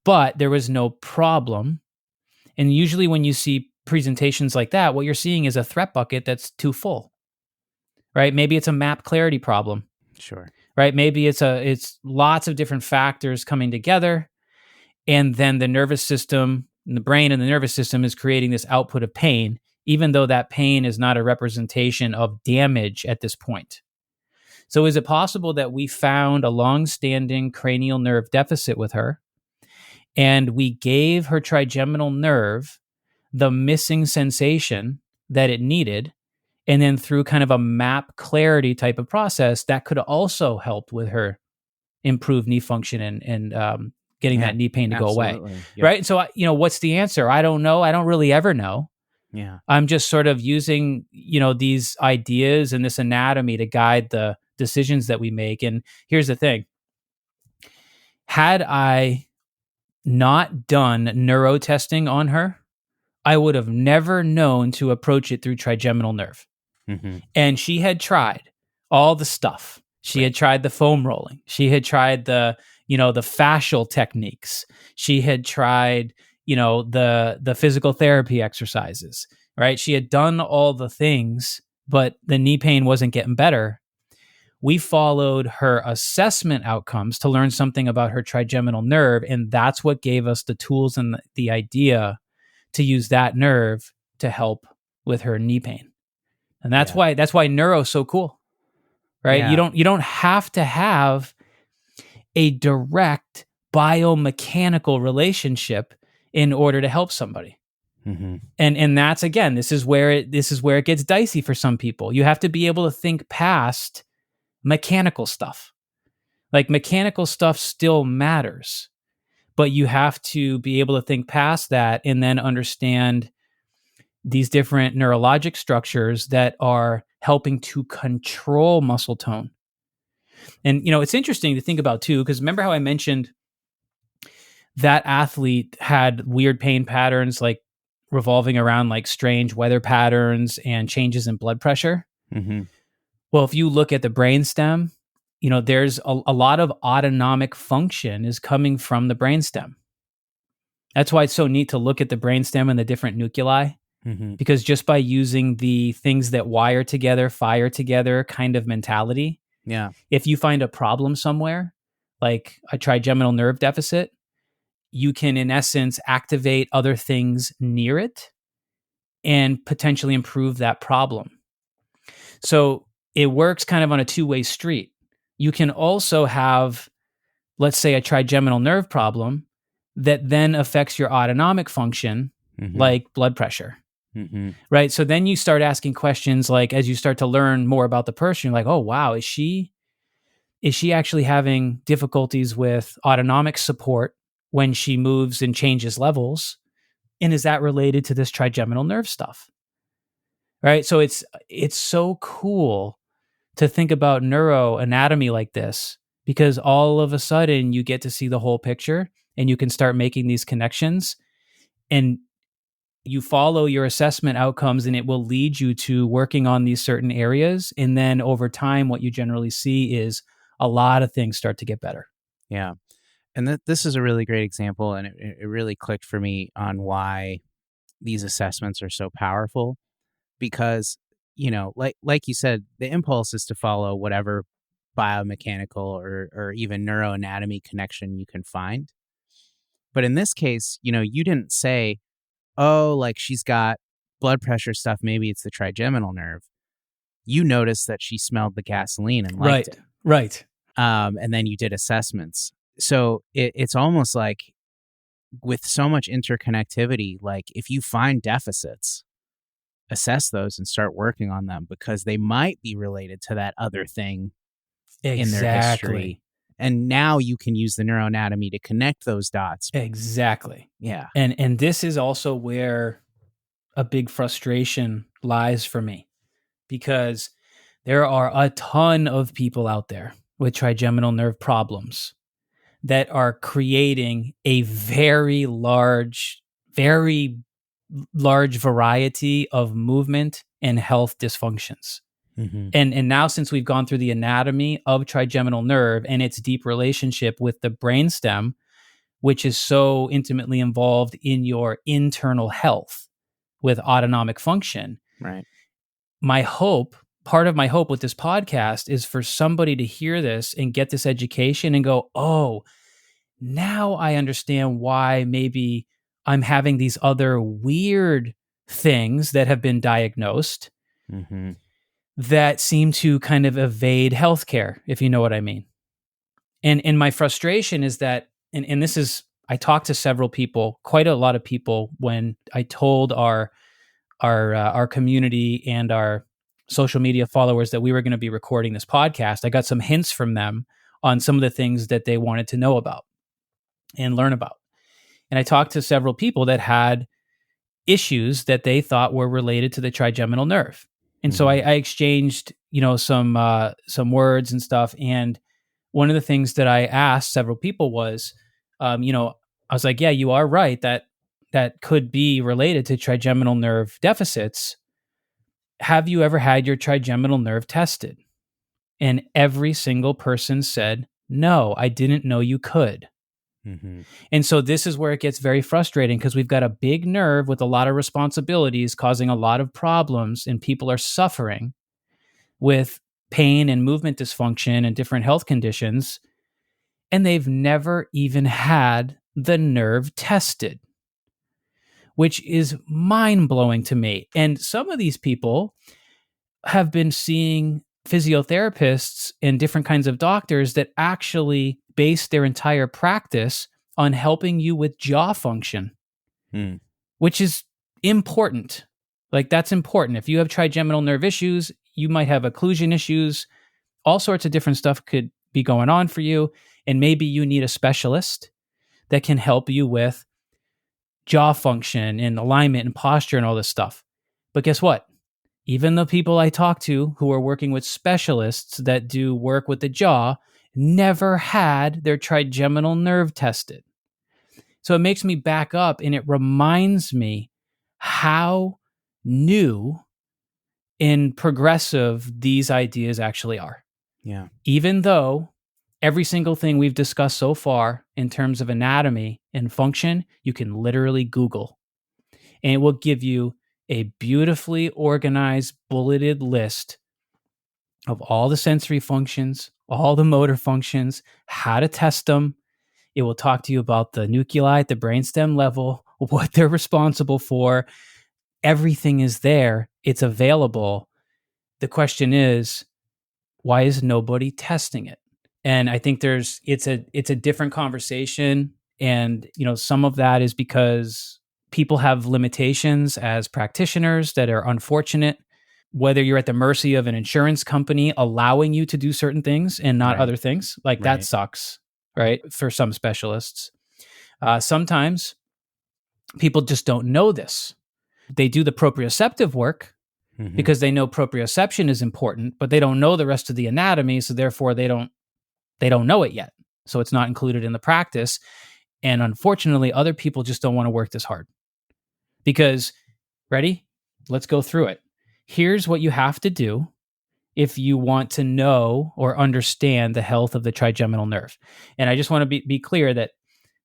but there was no problem. And usually when you see presentations like that, what you're seeing is a threat bucket that's too full, right? Maybe it's a map clarity problem. Sure. Right? Maybe it's lots of different factors coming together, and then the nervous system, the brain and the nervous system is creating this output of pain, even though that pain is not a representation of damage at this point. So is it possible that we found a long-standing cranial nerve deficit with her, and we gave her trigeminal nerve the missing sensation that it needed, and then through kind of a map clarity type of process, that could also help with her improved knee function and getting that knee pain to go away. Yep. Right. So, what's the answer? I don't know. I don't really ever know. Yeah. I'm just sort of using, these ideas and this anatomy to guide the decisions that we make. And here's the thing. Had I not done neuro testing on her, I would have never known to approach it through trigeminal nerve. Mm-hmm. And she had tried all the stuff. She had tried the foam rolling. She had tried the fascial techniques. She had tried, the physical therapy exercises, right? She had done all the things, but the knee pain wasn't getting better. We followed her assessment outcomes to learn something about her trigeminal nerve, and that's what gave us the tools and the idea to use that nerve to help with her knee pain. And that's why neuro is so cool, right? Yeah. You don't have to have a direct biomechanical relationship in order to help somebody. Mm-hmm. And that's, again, this is where it gets dicey for some people. You have to be able to think past mechanical stuff. Like, mechanical stuff still matters, but you have to be able to think past that and then understand these different neurologic structures that are helping to control muscle tone. And, it's interesting to think about too, because remember how I mentioned that athlete had weird pain patterns, like revolving around like strange weather patterns and changes in blood pressure? Mm-hmm. Well, if you look at the brainstem, there's a lot of autonomic function is coming from the brainstem. That's why it's so neat to look at the brainstem and the different nuclei. Mm-hmm. Because just by using the things that wire together, fire together kind of mentality, if you find a problem somewhere, like a trigeminal nerve deficit, you can, in essence, activate other things near it and potentially improve that problem. So it works kind of on a two-way street. You can also have, let's say, a trigeminal nerve problem that then affects your autonomic function, like blood pressure. Mm-hmm. Right. So then you start asking questions, like, as you start to learn more about the person, you're like, oh, wow, is she actually having difficulties with autonomic support when she moves and changes levels? And is that related to this trigeminal nerve stuff? Right. So it's so cool to think about neuroanatomy like this, because all of a sudden you get to see the whole picture and you can start making these connections, and you follow your assessment outcomes, and it will lead you to working on these certain areas. And then over time, what you generally see is a lot of things start to get better. Yeah. And this is a really great example. And it really clicked for me on why these assessments are so powerful, because, like you said, the impulse is to follow whatever biomechanical or even neuroanatomy connection you can find. But in this case, you didn't say, oh, like she's got blood pressure stuff, maybe it's the trigeminal nerve. You noticed that she smelled the gasoline and liked it. Right. And then you did assessments. So it's almost like, with so much interconnectivity, like if you find deficits, assess those and start working on them, because they might be related to that other thing in their history. And now you can use the neuroanatomy to connect those dots. Exactly. Yeah. And this is also where a big frustration lies for me, because there are a ton of people out there with trigeminal nerve problems that are creating a very large variety of movement and health dysfunctions. Mm-hmm. And now, since we've gone through the anatomy of trigeminal nerve and its deep relationship with the brainstem, which is so intimately involved in your internal health with autonomic function, Right. Part of my hope with this podcast is for somebody to hear this and get this education and go, oh, now I understand why maybe I'm having these other weird things that have been diagnosed that seem to kind of evade healthcare, if you know what I mean. And my frustration is that, and this is, I talked to several people, quite a lot of people, when I told our community and our social media followers that we were going to be recording this podcast. I got some hints from them on some of the things that they wanted to know about and learn about. And I talked to several people that had issues that they thought were related to the trigeminal nerve. And so I exchanged, some words and stuff. And one of the things that I asked several people was, I was like, yeah, you are right. That could be related to trigeminal nerve deficits. Have you ever had your trigeminal nerve tested? And every single person said, no, I didn't know you could. Mm-hmm. And so this is where it gets very frustrating because we've got a big nerve with a lot of responsibilities causing a lot of problems, and people are suffering with pain and movement dysfunction and different health conditions, and they've never even had the nerve tested, which is mind-blowing to me. And some of these people have been seeing physiotherapists and different kinds of doctors that actually base their entire practice on helping you with jaw function, which is important. Like, that's important. If you have trigeminal nerve issues, you might have occlusion issues, all sorts of different stuff could be going on for you. And maybe you need a specialist that can help you with jaw function and alignment and posture and all this stuff. But guess what? Even the people I talk to who are working with specialists that do work with the jaw never had their trigeminal nerve tested. So it makes me back up, and it reminds me how new and progressive these ideas actually are. Yeah. Even though every single thing we've discussed so far in terms of anatomy and function, you can literally Google, and it will give you a beautifully organized, bulleted list of all the sensory functions, all the motor functions, how to test them. It will talk to you about the nuclei at the brainstem level, what they're responsible for. Everything is there. It's available. The question is, why is nobody testing it? And I think it's a different conversation. And, some of that is because people have limitations as practitioners that are unfortunate, whether you're at the mercy of an insurance company allowing you to do certain things and not other things. Like, that sucks, right? For some specialists. Sometimes people just don't know this. They do the proprioceptive work because they know proprioception is important, but they don't know the rest of the anatomy. So therefore they don't know it yet. So it's not included in the practice. And unfortunately, other people just don't want to work this hard. Because, ready? Let's go through it. Here's what you have to do if you want to know or understand the health of the trigeminal nerve. And I just want to be clear that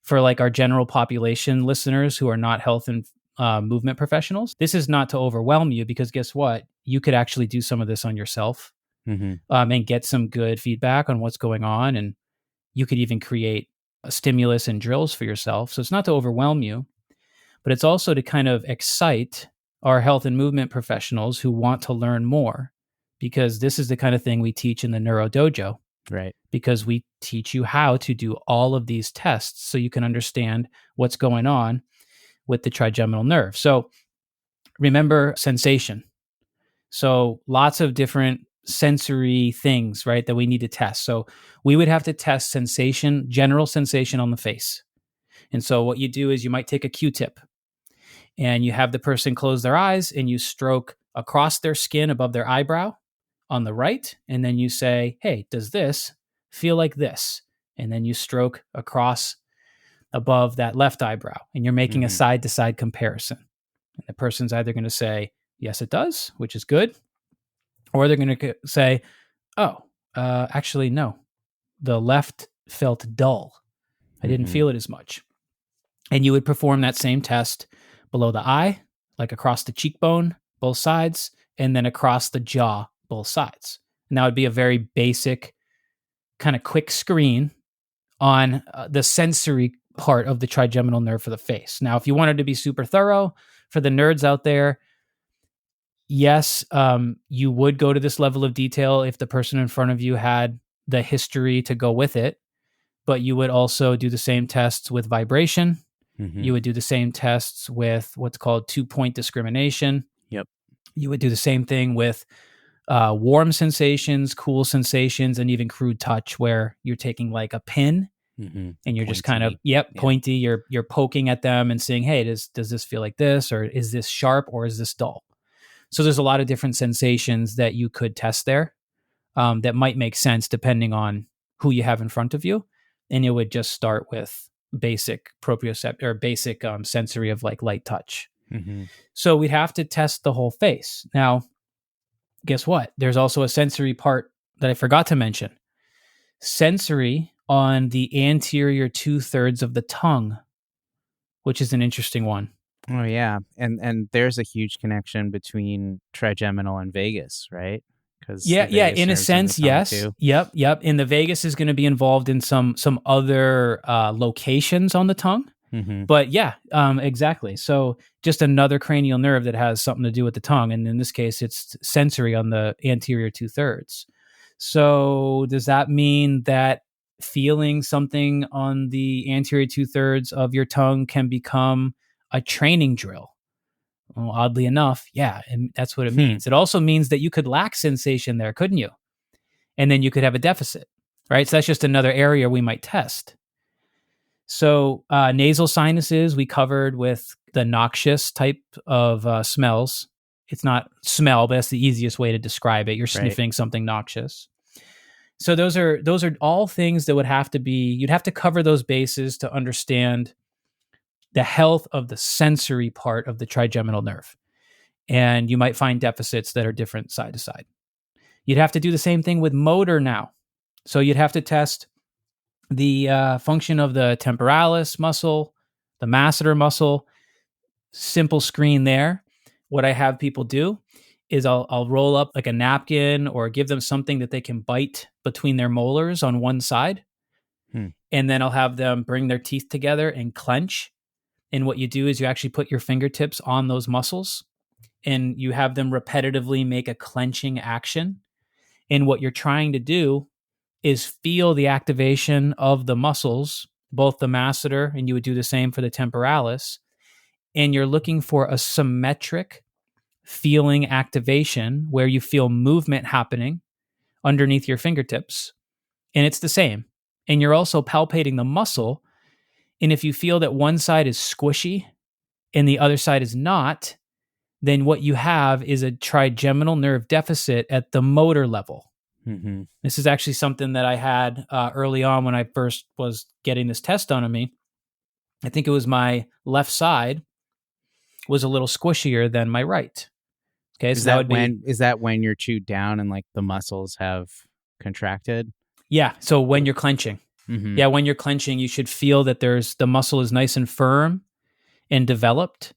for like our general population listeners who are not health and movement professionals, this is not to overwhelm you, because guess what? You could actually do some of this on yourself and get some good feedback on what's going on. And you could even create a stimulus and drills for yourself. So it's not to overwhelm you, but it's also to kind of excite our health and movement professionals who want to learn more, because this is the kind of thing we teach in the Neuro Dojo. Right. Because we teach you how to do all of these tests so you can understand what's going on with the trigeminal nerve. So remember sensation. So lots of different sensory things, right, that we need to test. So we would have to test sensation, general sensation on the face. And so what you do is you might take a Q-tip and you have the person close their eyes and you stroke across their skin above their eyebrow on the right. And then you say, hey, does this feel like this? And then you stroke across above that left eyebrow, and you're making a side-to-side comparison. And the person's either going to say, yes, it does, which is good. Or they're going to say, oh, actually, no. The left felt dull. I didn't feel it as much. And you would perform that same test below the eye, like across the cheekbone, both sides, and then across the jaw, both sides. And that would be a very basic, kind of quick screen on the sensory part of the trigeminal nerve for the face. Now, if you wanted to be super thorough for the nerds out there, yes, you would go to this level of detail if the person in front of you had the history to go with it, but you would also do the same tests with vibration. You would do the same tests with what's called 2-point discrimination. Yep. You would do the same thing with warm sensations, cool sensations, and even crude touch, where you're taking like a pin and you're just kind of, pointy. You're poking at them and saying, hey, does this feel like this? Or is this sharp? Or is this dull? So there's a lot of different sensations that you could test there that might make sense depending on who you have in front of you. And it would just start with basic proprioception or basic sensory of like light touch. Mm-hmm. So we'd have to test the whole face. Now, guess what? There's also a sensory part that I forgot to mention. Sensory on the anterior 2/3 of the tongue, which is an interesting one. Oh yeah, and there's a huge connection between trigeminal and vagus, right? Because Yeah, in a sense, yes. Too. Yep. And the vagus is going to be involved in some other locations on the tongue. Mm-hmm. But yeah, exactly. So just another cranial nerve that has something to do with the tongue. And in this case, it's sensory on the anterior 2/3. So does that mean that feeling something on the anterior 2/3 of your tongue can become a training drill? Well, oddly enough, yeah, and that's what it means. It also means that you could lack sensation there, couldn't you? And then you could have a deficit, right? So that's just another area we might test. So nasal sinuses we covered with the noxious type of smells. It's not smell, but that's the easiest way to describe it. You're sniffing something noxious. So those are all things that would have to be, you'd have to cover those bases to understand the health of the sensory part of the trigeminal nerve. And you might find deficits that are different side to side. You'd have to do the same thing with motor now. So you'd have to test the function of the temporalis muscle, the masseter muscle. Simple screen there. What I have people do is I'll roll up like a napkin or give them something that they can bite between their molars on one side. And then I'll have them bring their teeth together and clench. And what you do is you actually put your fingertips on those muscles and you have them repetitively make a clenching action. And what you're trying to do is feel the activation of the muscles, both the masseter, and you would do the same for the temporalis. And you're looking for a symmetric feeling activation where you feel movement happening underneath your fingertips. And it's the same. And you're also palpating the muscle. And if you feel that one side is squishy and the other side is not, then what you have is a trigeminal nerve deficit at the motor level. Mm-hmm. This is actually something that I had early on when I first was getting this test done on me. I think it was my left side was a little squishier than my right. Okay, is that when you're chewed down and like the muscles have contracted? Yeah, so when you're clenching. Mm-hmm. Yeah, when you're clenching, you should feel that the muscle is nice and firm and developed.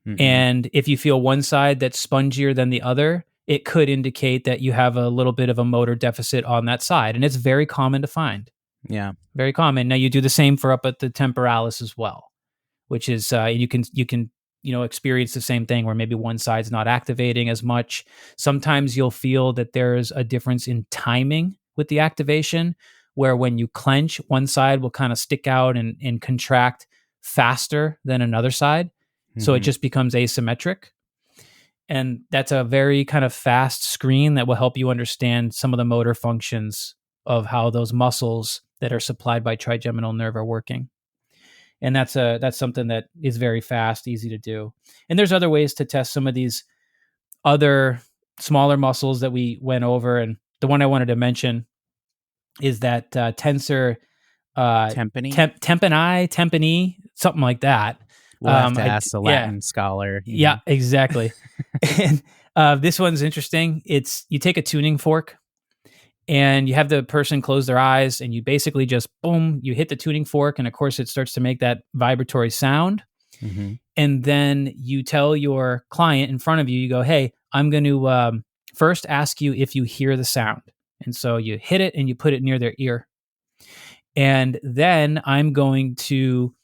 Mm-hmm. And if you feel one side that's spongier than the other, it could indicate that you have a little bit of a motor deficit on that side. And it's very common to find. Yeah. Very common. Now you do the same for up at the temporalis as well, which is you can experience the same thing where maybe one side's not activating as much. Sometimes you'll feel that there's a difference in timing with the activation, where when you clench, one side will kind of stick out and contract faster than another side. Mm-hmm. So it just becomes asymmetric. And that's a very kind of fast screen that will help you understand some of the motor functions of how those muscles that are supplied by trigeminal nerve are working. And that's something that is very fast, easy to do. And there's other ways to test some of these other smaller muscles that we went over. And the one I wanted to mention is that tensor tympani, something like that. We'll have to ask the Latin scholar. Yeah, exactly. And this one's interesting. You take a tuning fork and you have the person close their eyes and you basically just, boom, you hit the tuning fork. And of course it starts to make that vibratory sound. Mm-hmm. And then you tell your client in front of you, you go, hey, I'm going to first ask you if you hear the sound. And so you hit it and you put it near their ear. And then I'm going to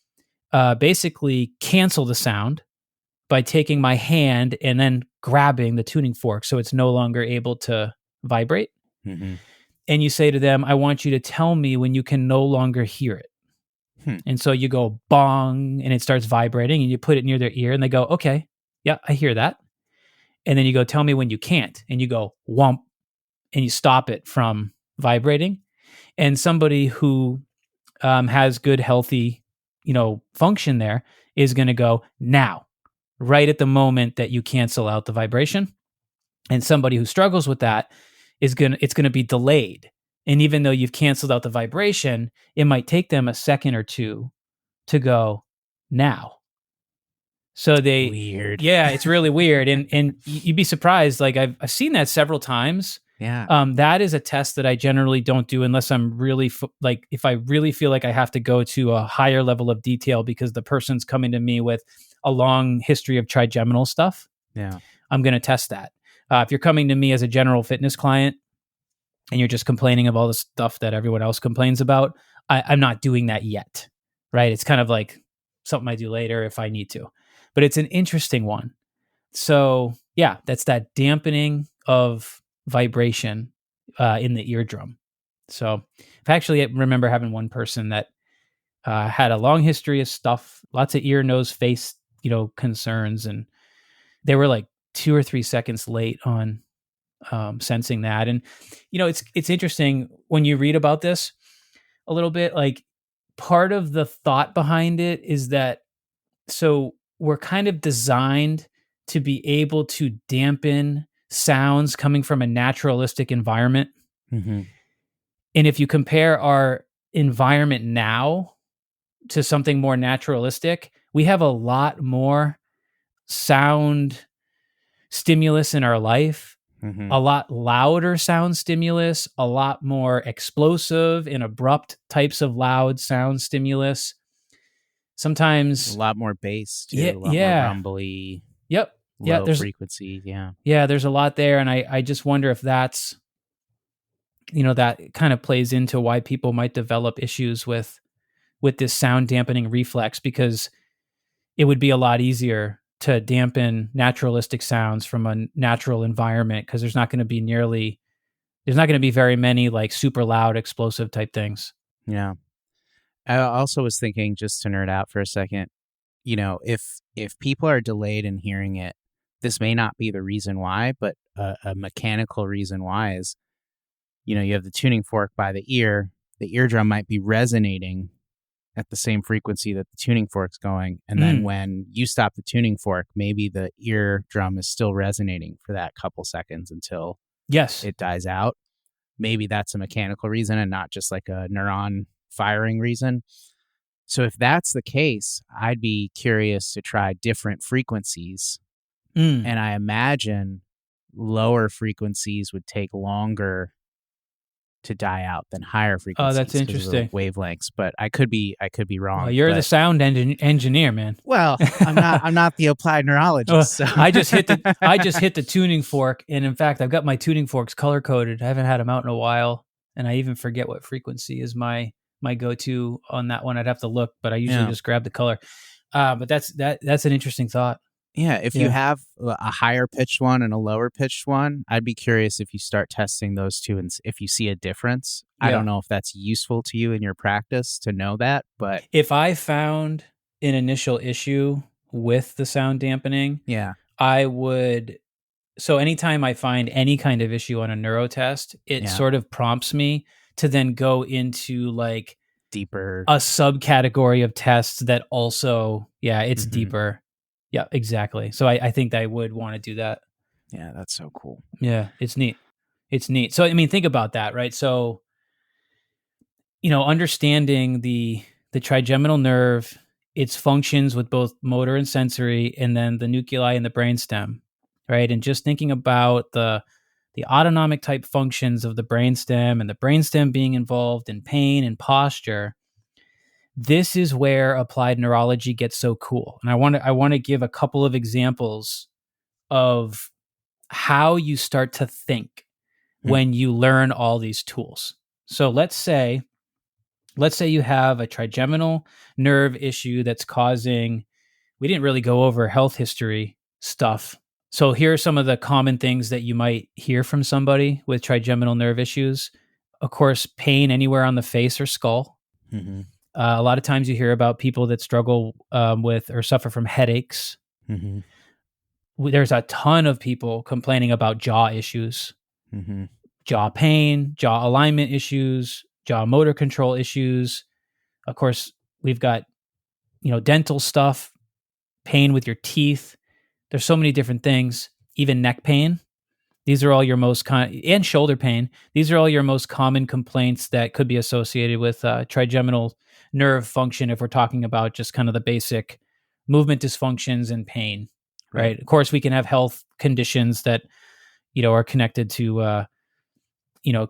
basically cancel the sound by taking my hand and then grabbing the tuning fork so it's no longer able to vibrate. Mm-hmm. And you say to them, I want you to tell me when you can no longer hear it. And so you go bong and it starts vibrating and you put it near their ear and they go, okay, yeah, I hear that. And then you go, tell me when you can't. And you go whomp and you stop it from vibrating. And somebody who has good, healthy, function there is going to go now, right at the moment that you cancel out the vibration. And somebody who struggles with that it's going to be delayed. And even though you've canceled out the vibration, it might take them a second or two to go now. So Weird. yeah, it's really weird. And you'd be surprised. Like I've seen that several times. Yeah. That is a test that I generally don't do unless I'm really if I really feel like I have to go to a higher level of detail because the person's coming to me with a long history of trigeminal stuff. Yeah. I'm going to test that. If you're coming to me as a general fitness client and you're just complaining of all the stuff that everyone else complains about, I'm not doing that yet, right? It's kind of like something I do later if I need to. But it's an interesting one. So yeah, that's that dampening of vibration in the eardrum. So I actually remember having one person that had a long history of stuff, lots of ear, nose, face, concerns, and they were like 2 or 3 seconds late on sensing that. And it's interesting when you read about this a little bit. Like part of the thought behind it is that so we're kind of designed to be able to dampen sounds coming from a naturalistic environment. Mm-hmm. And if you compare our environment now to something more naturalistic, we have a lot more sound stimulus in our life, Mm-hmm. a lot louder sound stimulus, a lot more explosive and abrupt types of loud sound stimulus. Sometimes A lot more bass too. Yeah, A lot yeah. more rumbly. Yep. Yeah, Low frequency. Yeah. Yeah, there's a lot there. And I just wonder if that's, that kind of plays into why people might develop issues with this sound dampening reflex, because it would be a lot easier to dampen naturalistic sounds from a natural environment because there's not going to be very many like super loud, explosive type things. Yeah. I also was thinking, just to nerd out for a second, if people are delayed in hearing it, this may not be the reason why, but a mechanical reason why is, you have the tuning fork by the eardrum might be resonating at the same frequency that the tuning fork's going. And then when you stop the tuning fork, maybe the eardrum is still resonating for that couple seconds until it dies out. Maybe that's a mechanical reason and not just like a neuron firing reason. So if that's the case, I'd be curious to try different frequencies. And I imagine lower frequencies would take longer to die out than higher frequencies. Oh, that's interesting. Wavelengths, but I could be wrong. Well, you're the sound engineer, man. Well, I'm not the applied neurologist. So. I just hit the tuning fork, and in fact, I've got my tuning forks color coded. I haven't had them out in a while, and I even forget what frequency is my go-to on that one. I'd have to look, but I usually just grab the color. But that's an interesting thought. Yeah, if you have a higher pitched one and a lower pitched one, I'd be curious if you start testing those two and if you see a difference. I don't know if that's useful to you in your practice to know that, but if I found an initial issue with the sound dampening, I would. So anytime I find any kind of issue on a neuro test, it sort of prompts me to then go into like deeper, a subcategory of tests that also, it's deeper. Yeah, exactly. So I think I would want to do that. Yeah, that's so cool. Yeah, it's neat. It's neat. So, I mean, think about that, right? So, understanding the trigeminal nerve, its functions with both motor and sensory, and then the nuclei and the brainstem, right? And just thinking about the autonomic type functions of the brainstem and the brainstem being involved in pain and posture. This is where applied neurology gets so cool. And I want to give a couple of examples of how you start to think when you learn all these tools. So let's say you have a trigeminal nerve issue that's causing, we didn't really go over health history stuff. So here are some of the common things that you might hear from somebody with trigeminal nerve issues. Of course, pain anywhere on the face or skull. Mm-hmm. A lot of times you hear about people that struggle with or suffer from headaches. Mm-hmm. There's a ton of people complaining about jaw issues, jaw pain, jaw alignment issues, jaw motor control issues. Of course, we've got, dental stuff, pain with your teeth. There's so many different things, even neck pain. These are all your most and shoulder pain. These are all your most common complaints that could be associated with trigeminal nerve function if we're talking about just kind of the basic movement dysfunctions and pain, right? Of course, we can have health conditions that, are connected to,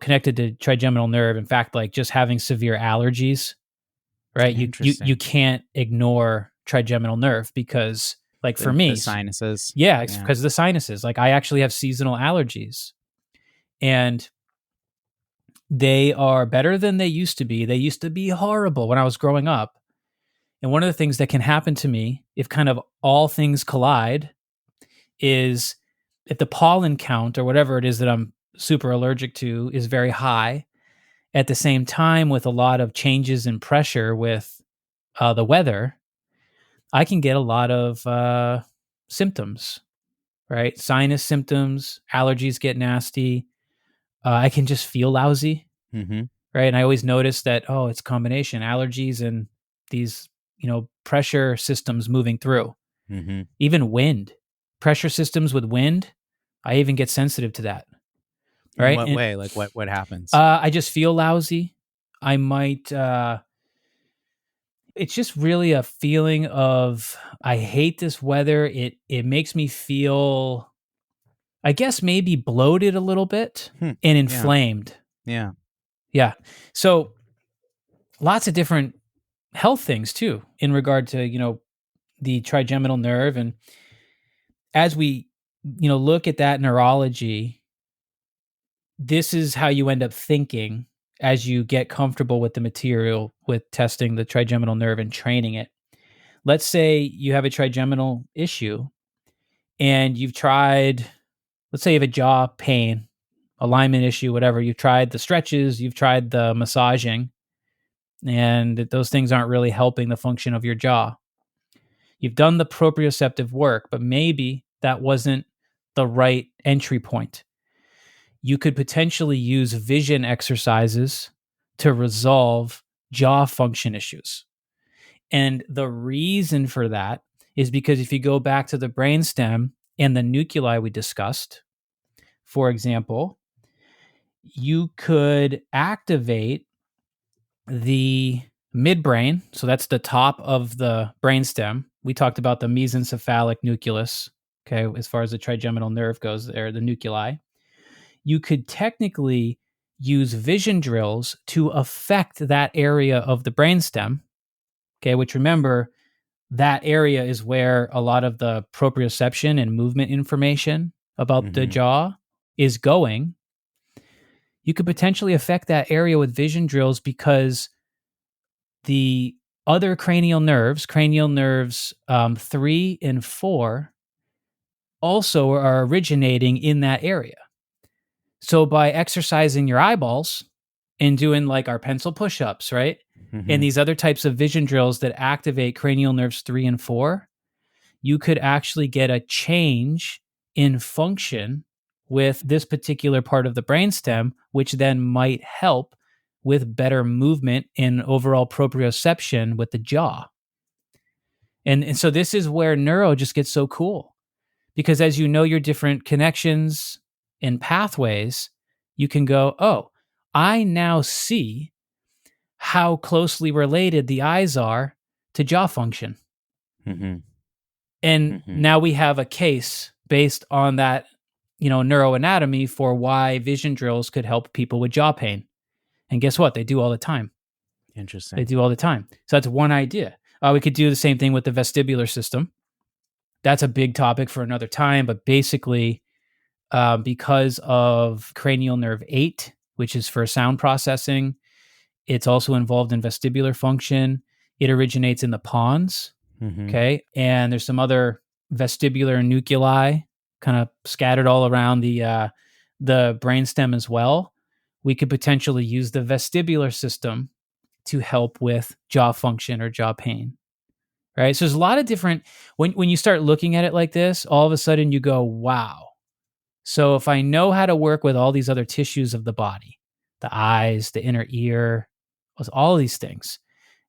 connected to trigeminal nerve. In fact, like just having severe allergies, right? You can't ignore trigeminal nerve because, like, for me, the sinuses. Yeah, because of the sinuses. Like, I actually have seasonal allergies, and they are better than they used to be. They used to be horrible when I was growing up. And one of the things that can happen to me if kind of all things collide is if the pollen count or whatever it is that I'm super allergic to is very high, at the same time with a lot of changes in pressure with the weather, I can get a lot of symptoms, right? Sinus symptoms, allergies get nasty. I can just feel lousy, right? And I always notice that, it's a combination, allergies and these, pressure systems moving through. Even wind, pressure systems with wind, I even get sensitive to that. Right? In what way? Like what happens? I just feel lousy. I might, it's just really a feeling of, I hate this weather. It makes me feel, I guess, maybe bloated a little bit and inflamed. Yeah. So lots of different health things too, in regard to, the trigeminal nerve. And as we, look at that neurology, this is how you end up thinking as you get comfortable with the material, with testing the trigeminal nerve and training it. Let's say you have a trigeminal issue and you've tried, let's say you have a jaw pain, alignment issue, whatever. You've tried the stretches, you've tried the massaging, and those things aren't really helping the function of your jaw. You've done the proprioceptive work, but maybe that wasn't the right entry point. You could potentially use vision exercises to resolve jaw function issues. And the reason for that is because if you go back to the brainstem and the nuclei we discussed, for example, you could activate the midbrain. So that's the top of the brainstem. We talked about the mesencephalic nucleus, okay, as far as the trigeminal nerve goes there, the nuclei. You could technically use vision drills to affect that area of the brainstem, okay, which, remember, that area is where a lot of the proprioception and movement information about the jaw is going. You could potentially affect that area with vision drills because the other cranial nerves 3 and 4, also are originating in that area. So by exercising your eyeballs and doing like our pencil push-ups, right? And these other types of vision drills that activate cranial nerves 3 and 4, you could actually get a change in function with this particular part of the brainstem, which then might help with better movement and overall proprioception with the jaw. And so this is where neuro just gets so cool, because as you know your different connections and pathways, you can go, I now see how closely related the eyes are to jaw function. And now we have a case based on that, neuroanatomy for why vision drills could help people with jaw pain. And guess what? They do all the time. Interesting. They do all the time. So that's one idea. We could do the same thing with the vestibular system. That's a big topic for another time, but basically, because of cranial nerve 8, which is for sound processing, it's also involved in vestibular function. It originates in the pons, okay? And there's some other vestibular nuclei kind of scattered all around the brainstem as well. We could potentially use the vestibular system to help with jaw function or jaw pain, right? So there's a lot of different, when you start looking at it like this, all of a sudden you go, wow. So if I know how to work with all these other tissues of the body, the eyes, the inner ear, all of these things,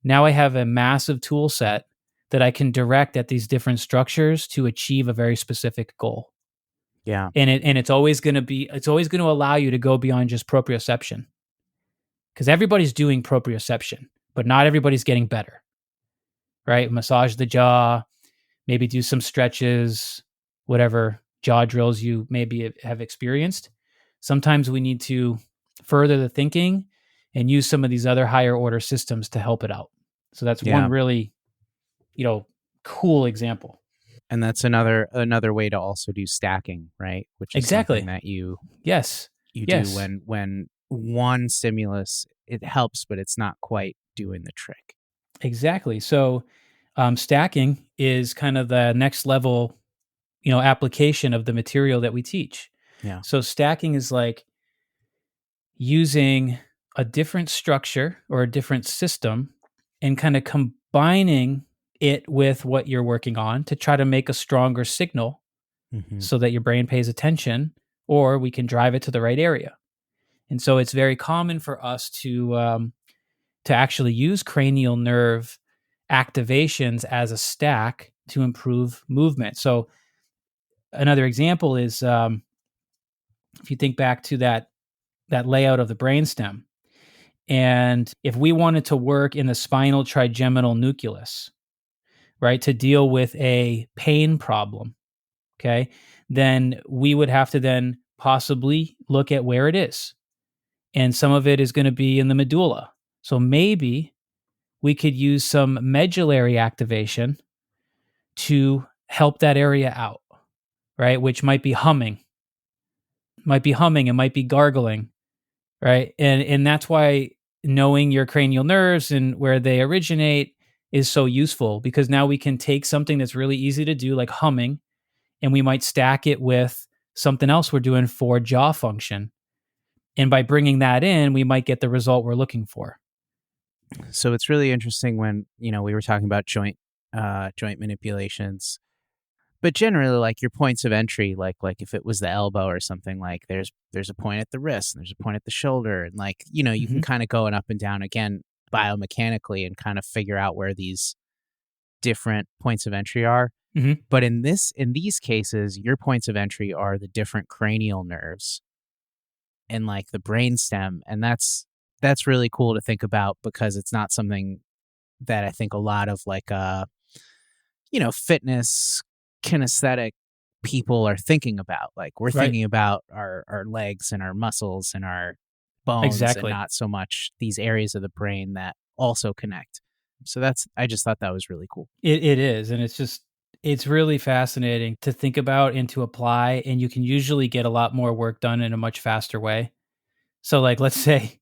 now I have a massive tool set that I can direct at these different structures to achieve a very specific goal. Yeah. And it's always going to allow you to go beyond just proprioception. Because everybody's doing proprioception, but not everybody's getting better, right? Massage the jaw, maybe do some stretches, whatever jaw drills you maybe have experienced. Sometimes we need to further the thinking and use some of these other higher order systems to help it out. So that's one Yeah. really, cool example. And that's another way to also do stacking, right? Which is Exactly. something that you Yes. do Yes. when one stimulus, it helps, but it's not quite doing the trick. Exactly. So stacking is kind of the next level, application of the material that we teach. Yeah. So stacking is like using a different structure or a different system and kind of combining it with what you're working on to try to make a stronger signal Mm-hmm. so that your brain pays attention, or we can drive it to the right area. And so it's very common for us to actually use cranial nerve activations as a stack to improve movement. So another example is if you think back to that layout of the brainstem, and if we wanted to work in the spinal trigeminal nucleus, right, to deal with a pain problem, okay, then we would have to then possibly look at where it is. And some of it is going to be in the medulla. So maybe we could use some medullary activation to help that area out, right? Which might be humming, it might be gargling, right? And that's why knowing your cranial nerves and where they originate is so useful, because now we can take something that's really easy to do, like humming, and we might stack it with something else we're doing for jaw function. And by bringing that in, we might get the result we're looking for. So it's really interesting when, we were talking about joint manipulations, but generally, like, your points of entry, like if it was the elbow or something, like there's a point at the wrist and there's a point at the shoulder, and like, you can kind of go up and down again biomechanically and kind of figure out where these different points of entry are. Mm-hmm. But in these cases, your points of entry are the different cranial nerves and like the brainstem, and that's really cool to think about, because it's not something that I think a lot of like fitness kinesthetic people are thinking about. Like, we're Right. thinking about our legs and our muscles and our bones, and Exactly. not so much these areas of the brain that also connect. So I just thought that was really cool. It is. And it's really fascinating to think about and to apply. And you can usually get a lot more work done in a much faster way. So like, let's say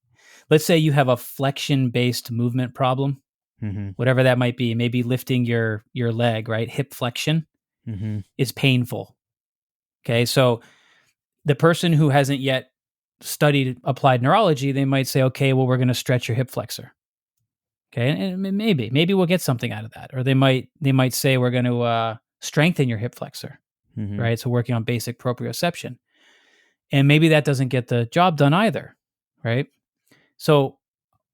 you have a flexion based movement problem, Mm-hmm. whatever that might be, maybe lifting your leg, right? Hip flexion Mm-hmm. is painful. Okay. So the person who hasn't yet studied applied neurology, they might say, okay, well, we're going to stretch your hip flexor. Okay. And maybe we'll get something out of that. Or they might say, we're going to strengthen your hip flexor, Mm-hmm. right? So working on basic proprioception. And maybe that doesn't get the job done either. Right. So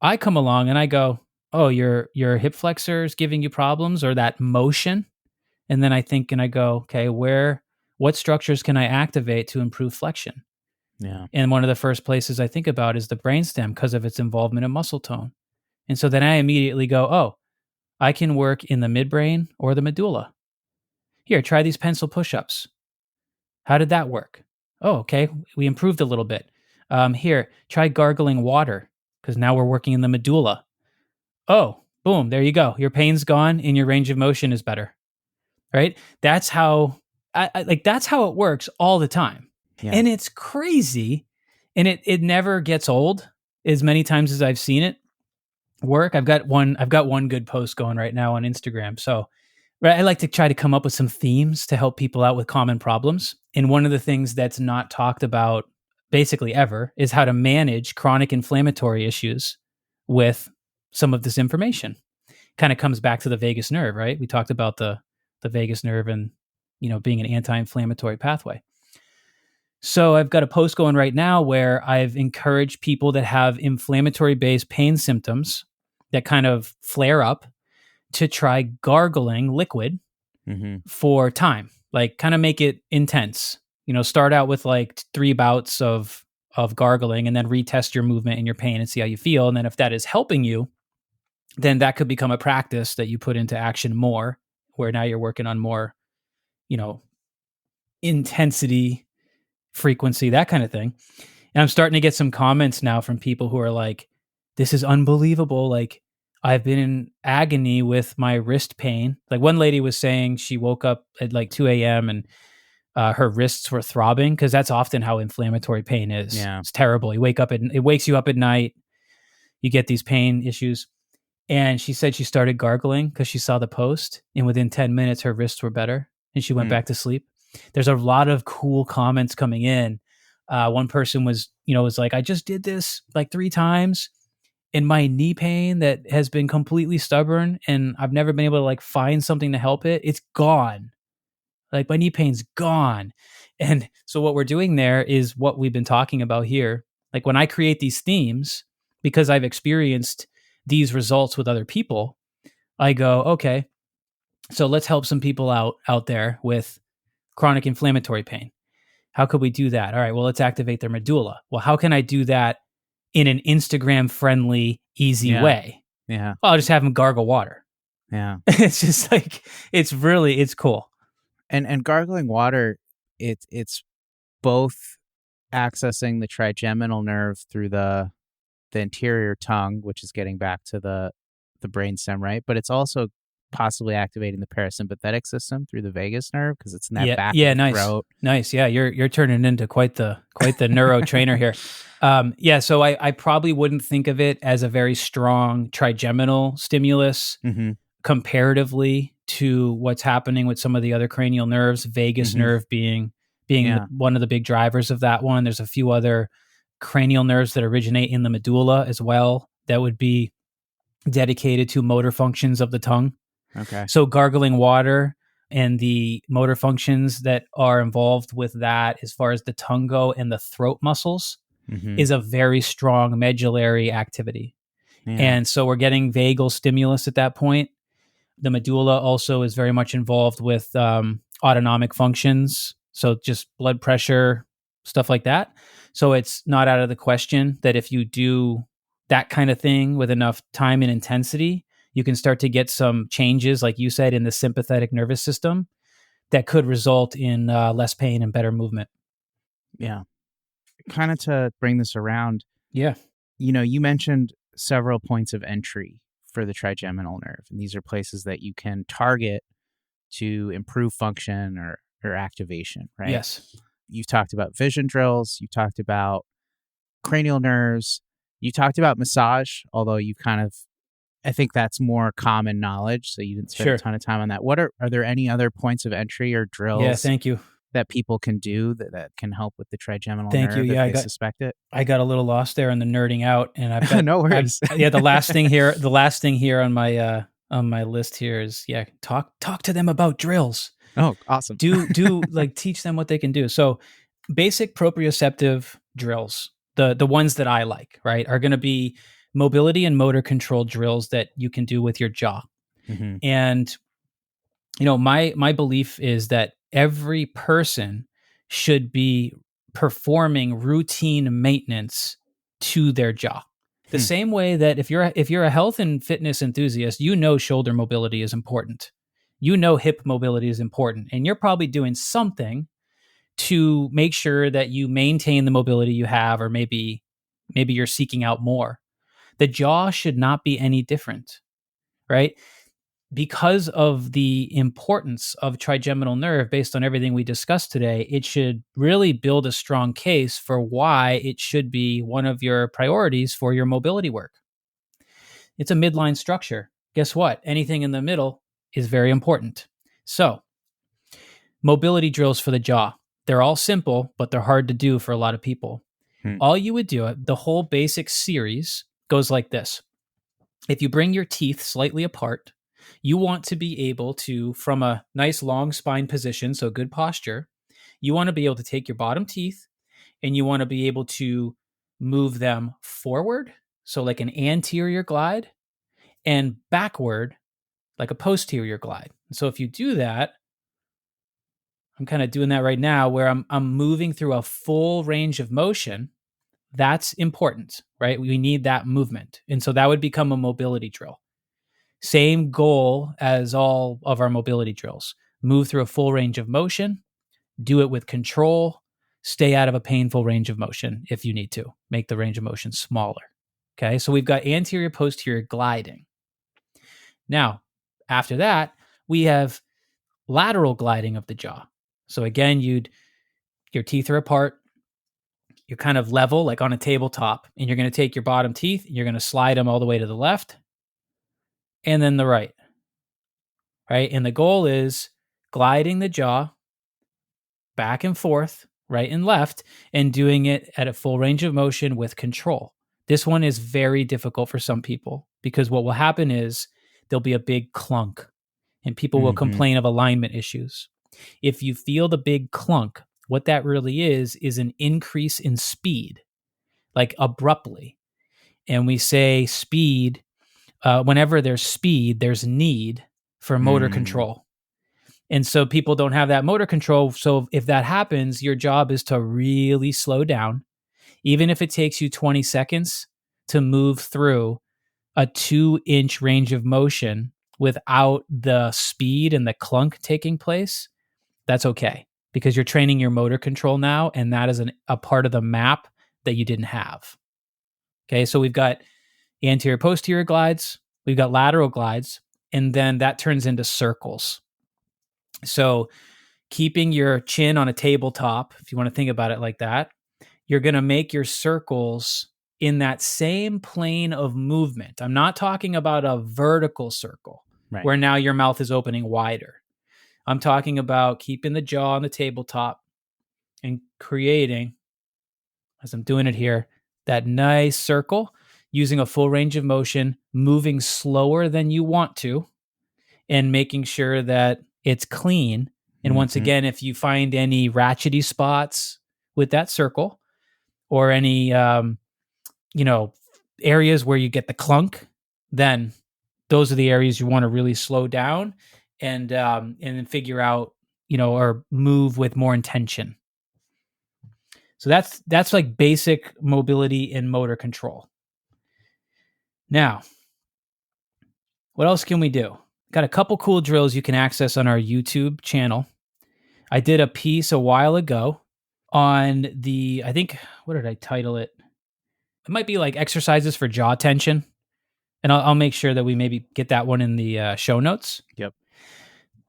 I come along and I go, oh, your hip flexor is giving you problems, or that motion. And then I think and I go, okay, what structures can I activate to improve flexion? Yeah. And one of the first places I think about is the brainstem, because of its involvement in muscle tone. And so then I immediately go, oh, I can work in the midbrain or the medulla. Here, try these pencil push-ups. How did that work? Oh, okay, we improved a little bit. Here, try gargling water, because now we're working in the medulla. Oh, boom, there you go. Your pain's gone and your range of motion is better, right? That's how that's how it works all the time. Yeah. And it's crazy, and it never gets old as many times as I've seen it work. I've got one good post going right now on Instagram. So I like to try to come up with some themes to help people out with common problems. And one of the things that's not talked about basically ever is how to manage chronic inflammatory issues with some of this information. Kind of comes back to the vagus nerve, right? We talked about the vagus nerve and being an anti-inflammatory pathway. So I've got a post going right now where I've encouraged people that have inflammatory-based pain symptoms that kind of flare up to try gargling liquid Mm-hmm. for time, like kind of make it intense. Start out with like 3 bouts of gargling, and then retest your movement and your pain and see how you feel. And then if that is helping you, then that could become a practice that you put into action more, where now you're working on more, you know, intensity, frequency, that kind of thing. And I'm starting to get some comments now from people who are like, this is unbelievable. Like, I've been in agony with my wrist pain. Like, one lady was saying she woke up at like 2 a.m. and her wrists were throbbing, because that's often how inflammatory pain is. Yeah. It's terrible. It wakes you up at night. You get these pain issues. And she said she started gargling because she saw the post, and within 10 minutes, her wrists were better and she went back to sleep. There's a lot of cool comments coming in. One person was like, I just did this like 3 times, and my knee pain that has been completely stubborn and I've never been able to like find something to help it, it's gone. Like, my knee pain's gone. And so what we're doing there is what we've been talking about here. Like, when I create these themes, because I've experienced these results with other people, I go, okay, so let's help some people out there with chronic inflammatory pain. How could we do that? All right, well, let's activate their medulla. Well, how can I do that in an Instagram friendly, easy way? Yeah. Well, I'll just have them gargle water. Yeah. It's just like, it's cool. And gargling water, it's both accessing the trigeminal nerve through the anterior tongue, which is getting back to the brainstem, right? But it's also possibly activating the parasympathetic system through the vagus nerve, because it's in that back of the nice. throat. Nice. Yeah, you're turning into quite the neuro trainer here. So I probably wouldn't think of it as a very strong trigeminal stimulus comparatively to what's happening with some of the other cranial nerves, vagus nerve being one of the big drivers of that one. There's a few other cranial nerves that originate in the medulla as well that would be dedicated to motor functions of the tongue. Okay. So gargling water and the motor functions that are involved with that, as far as the tongue go and the throat muscles, is a very strong medullary activity. Yeah. And so we're getting vagal stimulus at that point. The medulla also is very much involved with autonomic functions. So just blood pressure, stuff like that. So it's not out of the question that if you do that kind of thing with enough time and intensity, you can start to get some changes, like you said, in the sympathetic nervous system that could result in less pain and better movement. Yeah. Kind of to bring this around. Yeah. You mentioned several points of entry for the trigeminal nerve, and these are places that you can target to improve function or activation, right? Yes. You've talked about vision drills. You talked about cranial nerves. You talked about massage, although you I think that's more common knowledge, so you didn't spend a ton of time on that. Are there any other points of entry or drills? Yeah, thank you. That people can do that can help with the trigeminal nerve if they suspect it? I got a little lost there in the nerding out, and I've got no worries. The last thing here on my list here is talk to them about drills. Oh, awesome. Do like teach them what they can do. So basic proprioceptive drills, the ones that I like, right, are going to be mobility and motor control drills that you can do with your jaw. And my belief is that every person should be performing routine maintenance to their jaw. The same way that if you're a health and fitness enthusiast, shoulder mobility is important. Hip mobility is important, and you're probably doing something to make sure that you maintain the mobility you have, or maybe you're seeking out more. The jaw should not be any different, right? Because of the importance of trigeminal nerve, based on everything we discussed today, it should really build a strong case for why it should be one of your priorities for your mobility work. It's a midline structure. Guess what? Anything in the middle is very important. So, mobility drills for the jaw. They're all simple, but they're hard to do for a lot of people. All you would do, the whole basic series goes like this. If you bring your teeth slightly apart, you want to be able to, from a nice long spine position, so good posture, you want to be able to take your bottom teeth and you want to be able to move them forward, so like an anterior glide, and backward, like a posterior glide. So if you do that, I'm kind of doing that right now, where I'm moving through a full range of motion. That's important, right? We need that movement. And so that would become a mobility drill. Same goal as all of our mobility drills. Move through a full range of motion, do it with control, stay out of a painful range of motion if you need to. Make the range of motion smaller. Okay, so we've got anterior posterior gliding. Now, after that, we have lateral gliding of the jaw. So again, your teeth are apart, you're kind of level, like on a tabletop, and you're going to take your bottom teeth, and you're going to slide them all the way to the left and then the right. Right? And the goal is gliding the jaw back and forth, right and left, and doing it at a full range of motion with control. This one is very difficult for some people because what will happen is there'll be a big clunk and people will complain of alignment issues. If you feel the big clunk, what that really is an increase in speed, like abruptly. And we say speed, whenever there's speed, there's need for motor control. And so people don't have that motor control. So if that happens, your job is to really slow down, even if it takes you 20 seconds to move through a 2-inch range of motion without the speed and the clunk taking place. That's okay because you're training your motor control now, and that is a part of the map that you didn't have. Okay, so we've got anterior posterior glides, we've got lateral glides, and then that turns into circles. So keeping your chin on a tabletop, if you want to think about it like that, you're going to make your circles in that same plane of movement. I'm not talking about a vertical circle where now your mouth is opening wider. I'm talking about keeping the jaw on the tabletop and creating, as I'm doing it here, that nice circle using a full range of motion, moving slower than you want to, and making sure that it's clean. And once again, if you find any ratchety spots with that circle or any, areas where you get the clunk, then those are the areas you want to really slow down and then figure out, or move with more intention. So that's like basic mobility and motor control. Now, what else can we do? Got a couple cool drills you can access on our YouTube channel. I did a piece a while ago on what did I title it? It might be like exercises for jaw tension. And I'll make sure that we maybe get that one in the show notes. Yep.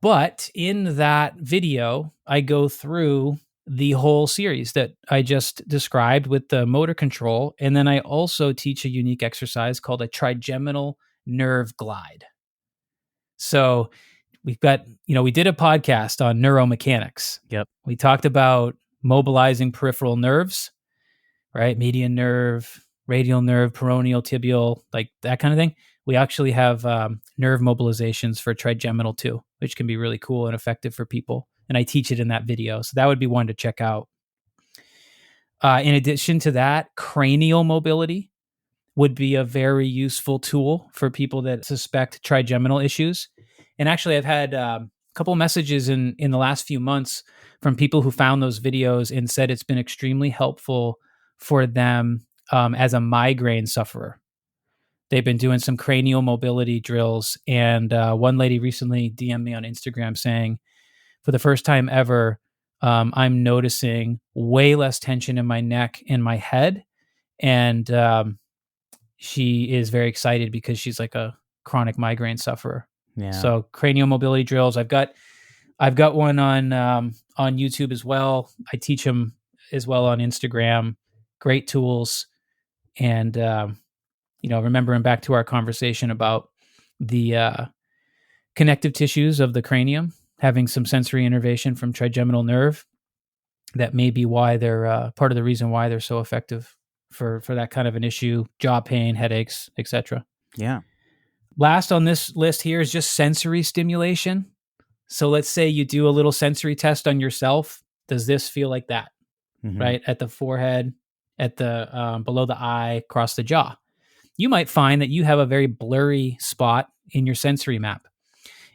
But in that video, I go through the whole series that I just described with the motor control. And then I also teach a unique exercise called a trigeminal nerve glide. So we've got, we did a podcast on neuromechanics. Yep. We talked about mobilizing peripheral nerves, right? Median nerve, radial nerve, peroneal, tibial, like that kind of thing. We actually have nerve mobilizations for trigeminal too, which can be really cool and effective for people. And I teach it in that video. So that would be one to check out. In addition to that, cranial mobility would be a very useful tool for people that suspect trigeminal issues. And actually, I've had a couple messages in the last few months from people who found those videos and said it's been extremely helpful for them as a migraine sufferer. They've been doing some cranial mobility drills. And one lady recently DM'd me on Instagram saying, for the first time ever, I'm noticing way less tension in my neck and my head. And she is very excited because she's like a chronic migraine sufferer. Yeah. So cranial mobility drills. I've got one on YouTube as well. I teach them as well on Instagram. Great tools. And, remembering back to our conversation about the connective tissues of the cranium, having some sensory innervation from trigeminal nerve, that may be why they're part of the reason why they're so effective for that kind of an issue, jaw pain, headaches, etc. Yeah. Last on this list here is just sensory stimulation. So let's say you do a little sensory test on yourself. Does this feel like that? Right? At the forehead, at the below the eye, across the jaw. You might find that you have a very blurry spot in your sensory map.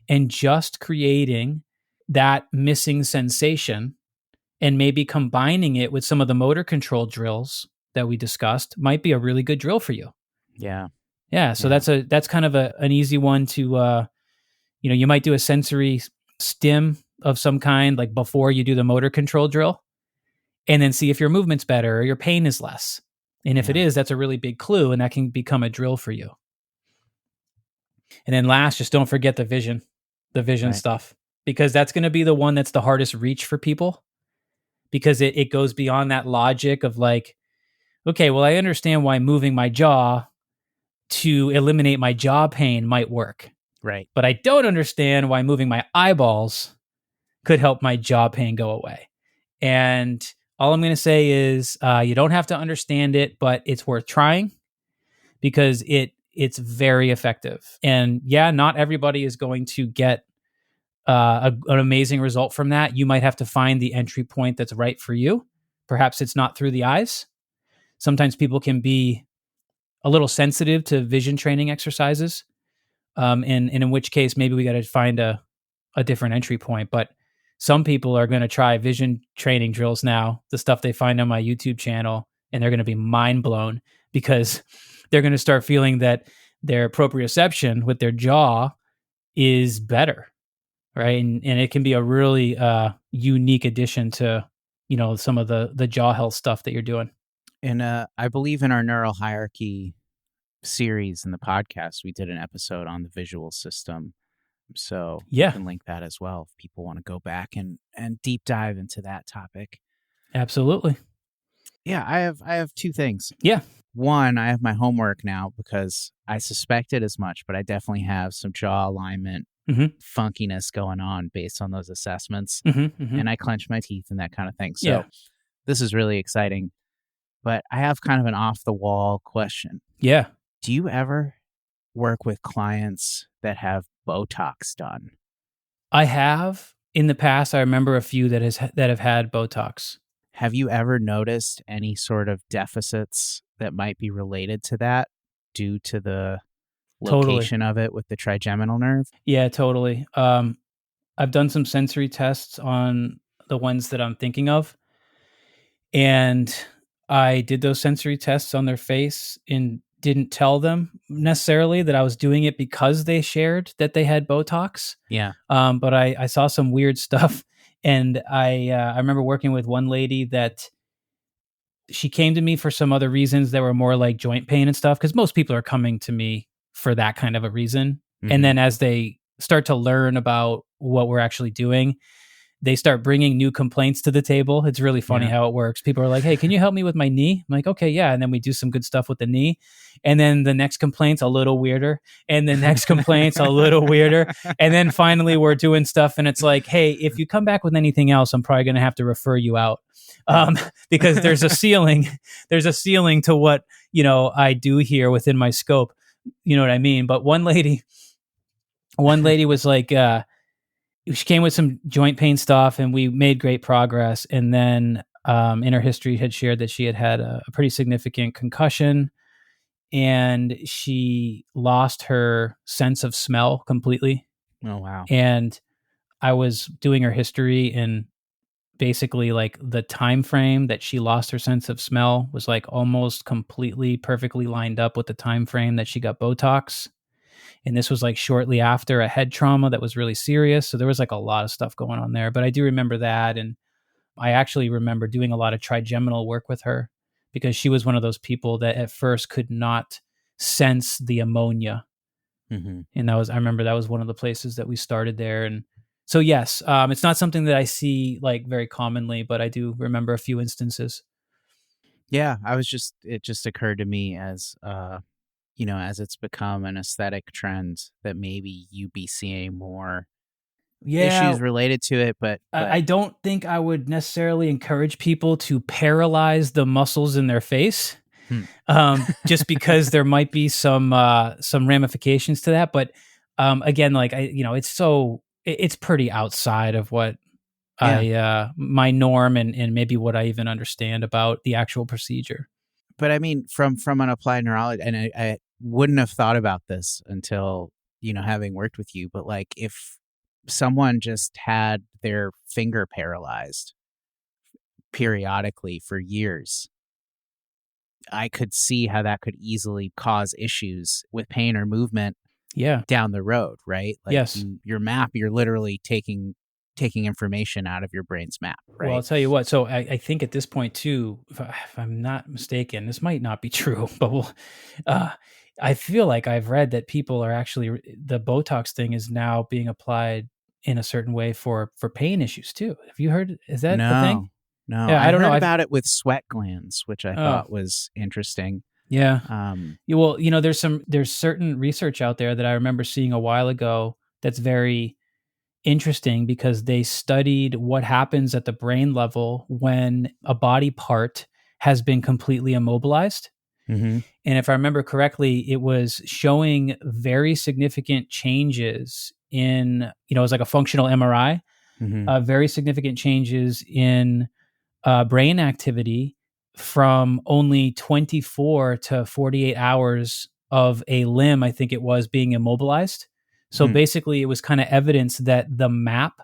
And just creating that missing sensation and maybe combining it with some of the motor control drills that we discussed might be a really good drill for you. Yeah. Yeah, so Yeah. that's kind of an easy one to you might do a sensory stim of some kind like before you do the motor control drill, and then see if your movement's better or your pain is less. And if it Yeah. is, that's a really big clue, and that can become a drill for you. And then last, just don't forget the vision Right. stuff, because that's going to be the one that's the hardest reach for people, because it goes beyond that logic of like, okay, well, I understand why moving my jaw to eliminate my jaw pain might work, Right. but I don't understand why moving my eyeballs could help my jaw pain go away. And all I'm going to say is you don't have to understand it, but it's worth trying, because it's very effective. And yeah, not everybody is going to get an amazing result from that. You might have to find the entry point that's right for you. Perhaps it's not through the eyes. Sometimes people can be a little sensitive to vision training exercises. And in which case, maybe we got to find a different entry point. But some people are going to try vision training drills now, the stuff they find on my YouTube channel, and they're going to be mind blown, because they're going to start feeling that their proprioception with their jaw is better, right? And it can be a really unique addition to some of the jaw health stuff that you're doing. And I believe in our neural hierarchy series in the podcast, we did an episode on the visual system. So we Yeah, can link that as well if people want to go back and deep dive into that topic. absolutely. Yeah, I have two things. Yeah. One, I have my homework now because I suspected as much, but I definitely have some jaw alignment Mm-hmm. funkiness going on based on those assessments. Mm-hmm. Mm-hmm. And I clench my teeth and that kind of thing. So Yeah. this is really exciting. But I have kind of an off the wall question. Yeah. Do you ever work with clients that have Botox done? I have in the past. I remember a few that have had Botox. Have you ever noticed any sort of deficits that might be related to that due to the Totally. location of it with the trigeminal nerve? Yeah, totally. I've done some sensory tests on the ones that I'm thinking of, and I did those sensory tests on their face and didn't tell them necessarily that I was doing it because they shared that they had Botox. Yeah. But I saw some weird stuff, and I remember working with one lady that she came to me for some other reasons that were more like joint pain and stuff, because most people are coming to me for that kind of a reason. Mhm. And then as they start to learn about what we're actually doing, they start bringing new complaints to the table. It's really funny Yeah. how it works. People are like, hey, can you help me with my knee? I'm like, okay, yeah. And then we do some good stuff with the knee. And then the next complaint's a little weirder. And the next complaint's a little weirder. And then finally we're doing stuff and it's like, hey, if you come back with anything else, I'm probably going to have to refer you out. Because there's a ceiling to what, I do here within my scope. You know what I mean? But one lady was like, she came with some joint pain stuff and we made great progress. And then in her history had shared that she had a pretty significant concussion and she lost her sense of smell completely. Oh, wow. And I was doing her history, and basically like the time frame that she lost her sense of smell was like almost completely perfectly lined up with the time frame that she got Botox. And this was like shortly after a head trauma that was really serious. So there was like a lot of stuff going on there. But I do remember that. And I actually remember doing a lot of trigeminal work with her, because she was one of those people that at first could not sense the ammonia. Mm-hmm. And I remember that was one of the places that we started there. And so, yes, it's not something that I see like very commonly, but I do remember a few instances. Yeah, it just occurred to me as, as it's become an aesthetic trend that maybe you be seeing more issues related to it. But I don't think I would necessarily encourage people to paralyze the muscles in their face, just because there might be some ramifications to that. But again, like it's pretty outside of what my norm and maybe what I even understand about the actual procedure. But I mean, from an applied neurology, and I wouldn't have thought about this until, having worked with you, but like if someone just had their finger paralyzed periodically for years, I could see how that could easily cause issues with pain or movement Yeah. down the road, right? Like Yes. your map, you're literally taking information out of your brain's map, right? Well, I'll tell you what. So I think at this point too, if I'm not mistaken, this might not be true, but I feel like I've read that people are actually, the Botox thing is now being applied in a certain way for pain issues too. Have you heard? Is that a thing? No, Yeah, I don't know. heard about it with sweat glands, which I thought was interesting. Yeah. Well, there's certain research out there that I remember seeing a while ago that's very interesting because they studied what happens at the brain level when a body part has been completely immobilized. Mm-hmm. And if I remember correctly, it was showing very significant changes in, it was like a functional MRI, Mm-hmm. very significant changes in brain activity from only 24 to 48 hours of a limb, I think it was, being immobilized. So basically, it was kind of evidence that the map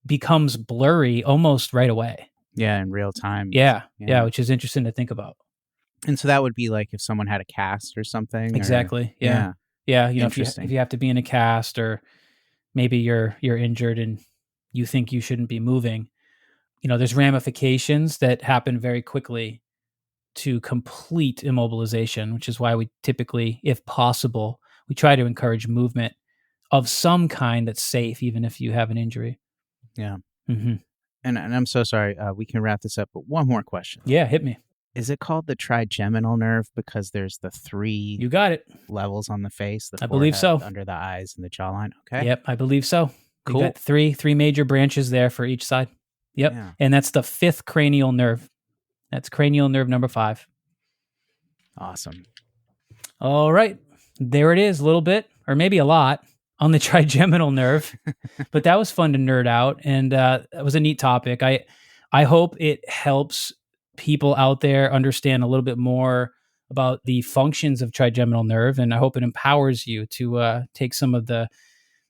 becomes blurry almost right away. Yeah, in real time. Yeah, which is interesting to think about. And so that would be like if someone had a cast or something. Exactly. Yeah. If you have to be in a cast, or maybe you're injured and you think you shouldn't be moving, there's ramifications that happen very quickly to complete immobilization, which is why we typically, if possible, we try to encourage movement of some kind that's safe, even if you have an injury. Yeah. Mm-hmm. And I'm so sorry. We can wrap this up, but one more question. Yeah, hit me. Is it called the trigeminal nerve because there's the 3 You got it. levels on the face? The I believe so. Under the eyes and the jawline. Okay. Yep, I believe so. Cool. You got three major branches there for each side. Yep. Yeah. And that's the 5th cranial nerve. That's cranial nerve number 5. Awesome. All right. There it is, a little bit, or maybe a lot, on the trigeminal nerve. But that was fun to nerd out, and that was a neat topic. I hope it helps people out there understand a little bit more about the functions of trigeminal nerve, and I hope it empowers you to take some of the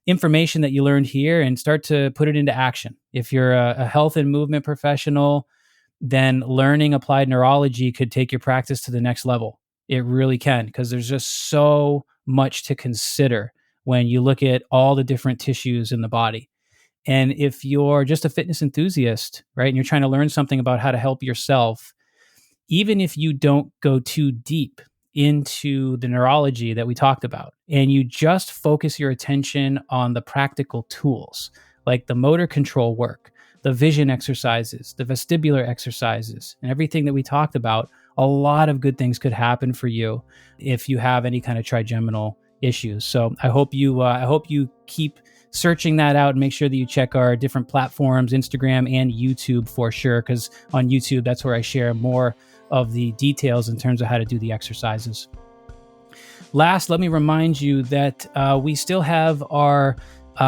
information that you learned here and start to put it into action. If you're a health and movement professional, then learning applied neurology could take your practice to the next level. It really can, because there's just so much to consider when you look at all the different tissues in the body. And if you're just a fitness enthusiast, right, and you're trying to learn something about how to help yourself, even if you don't go too deep into the neurology that we talked about, and you just focus your attention on the practical tools, like the motor control work, the vision exercises, the vestibular exercises, and everything that we talked about, a lot of good things could happen for you if you have any kind of trigeminal issues. So I hope you keep searching that out, and make sure that you check our different platforms, Instagram and YouTube for sure, because on YouTube, that's where I share more of the details in terms of how to do the exercises. Last, let me remind you that we still have our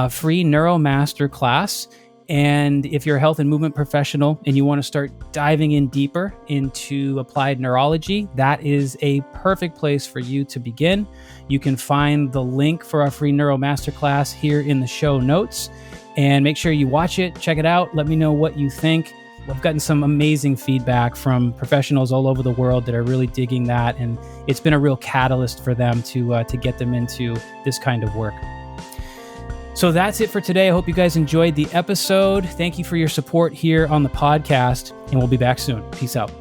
free NeuroMaster class. And if you're a health and movement professional and you want to start diving in deeper into applied neurology, that is a perfect place for you to begin. You can find the link for our free NeuroMaster class here in the show notes, and make sure you watch it, check it out. Let me know what you think. We've gotten some amazing feedback from professionals all over the world that are really digging that, and it's been a real catalyst for them to get them into this kind of work. So that's it for today. I hope you guys enjoyed the episode. Thank you for your support here on the podcast, and we'll be back soon. Peace out.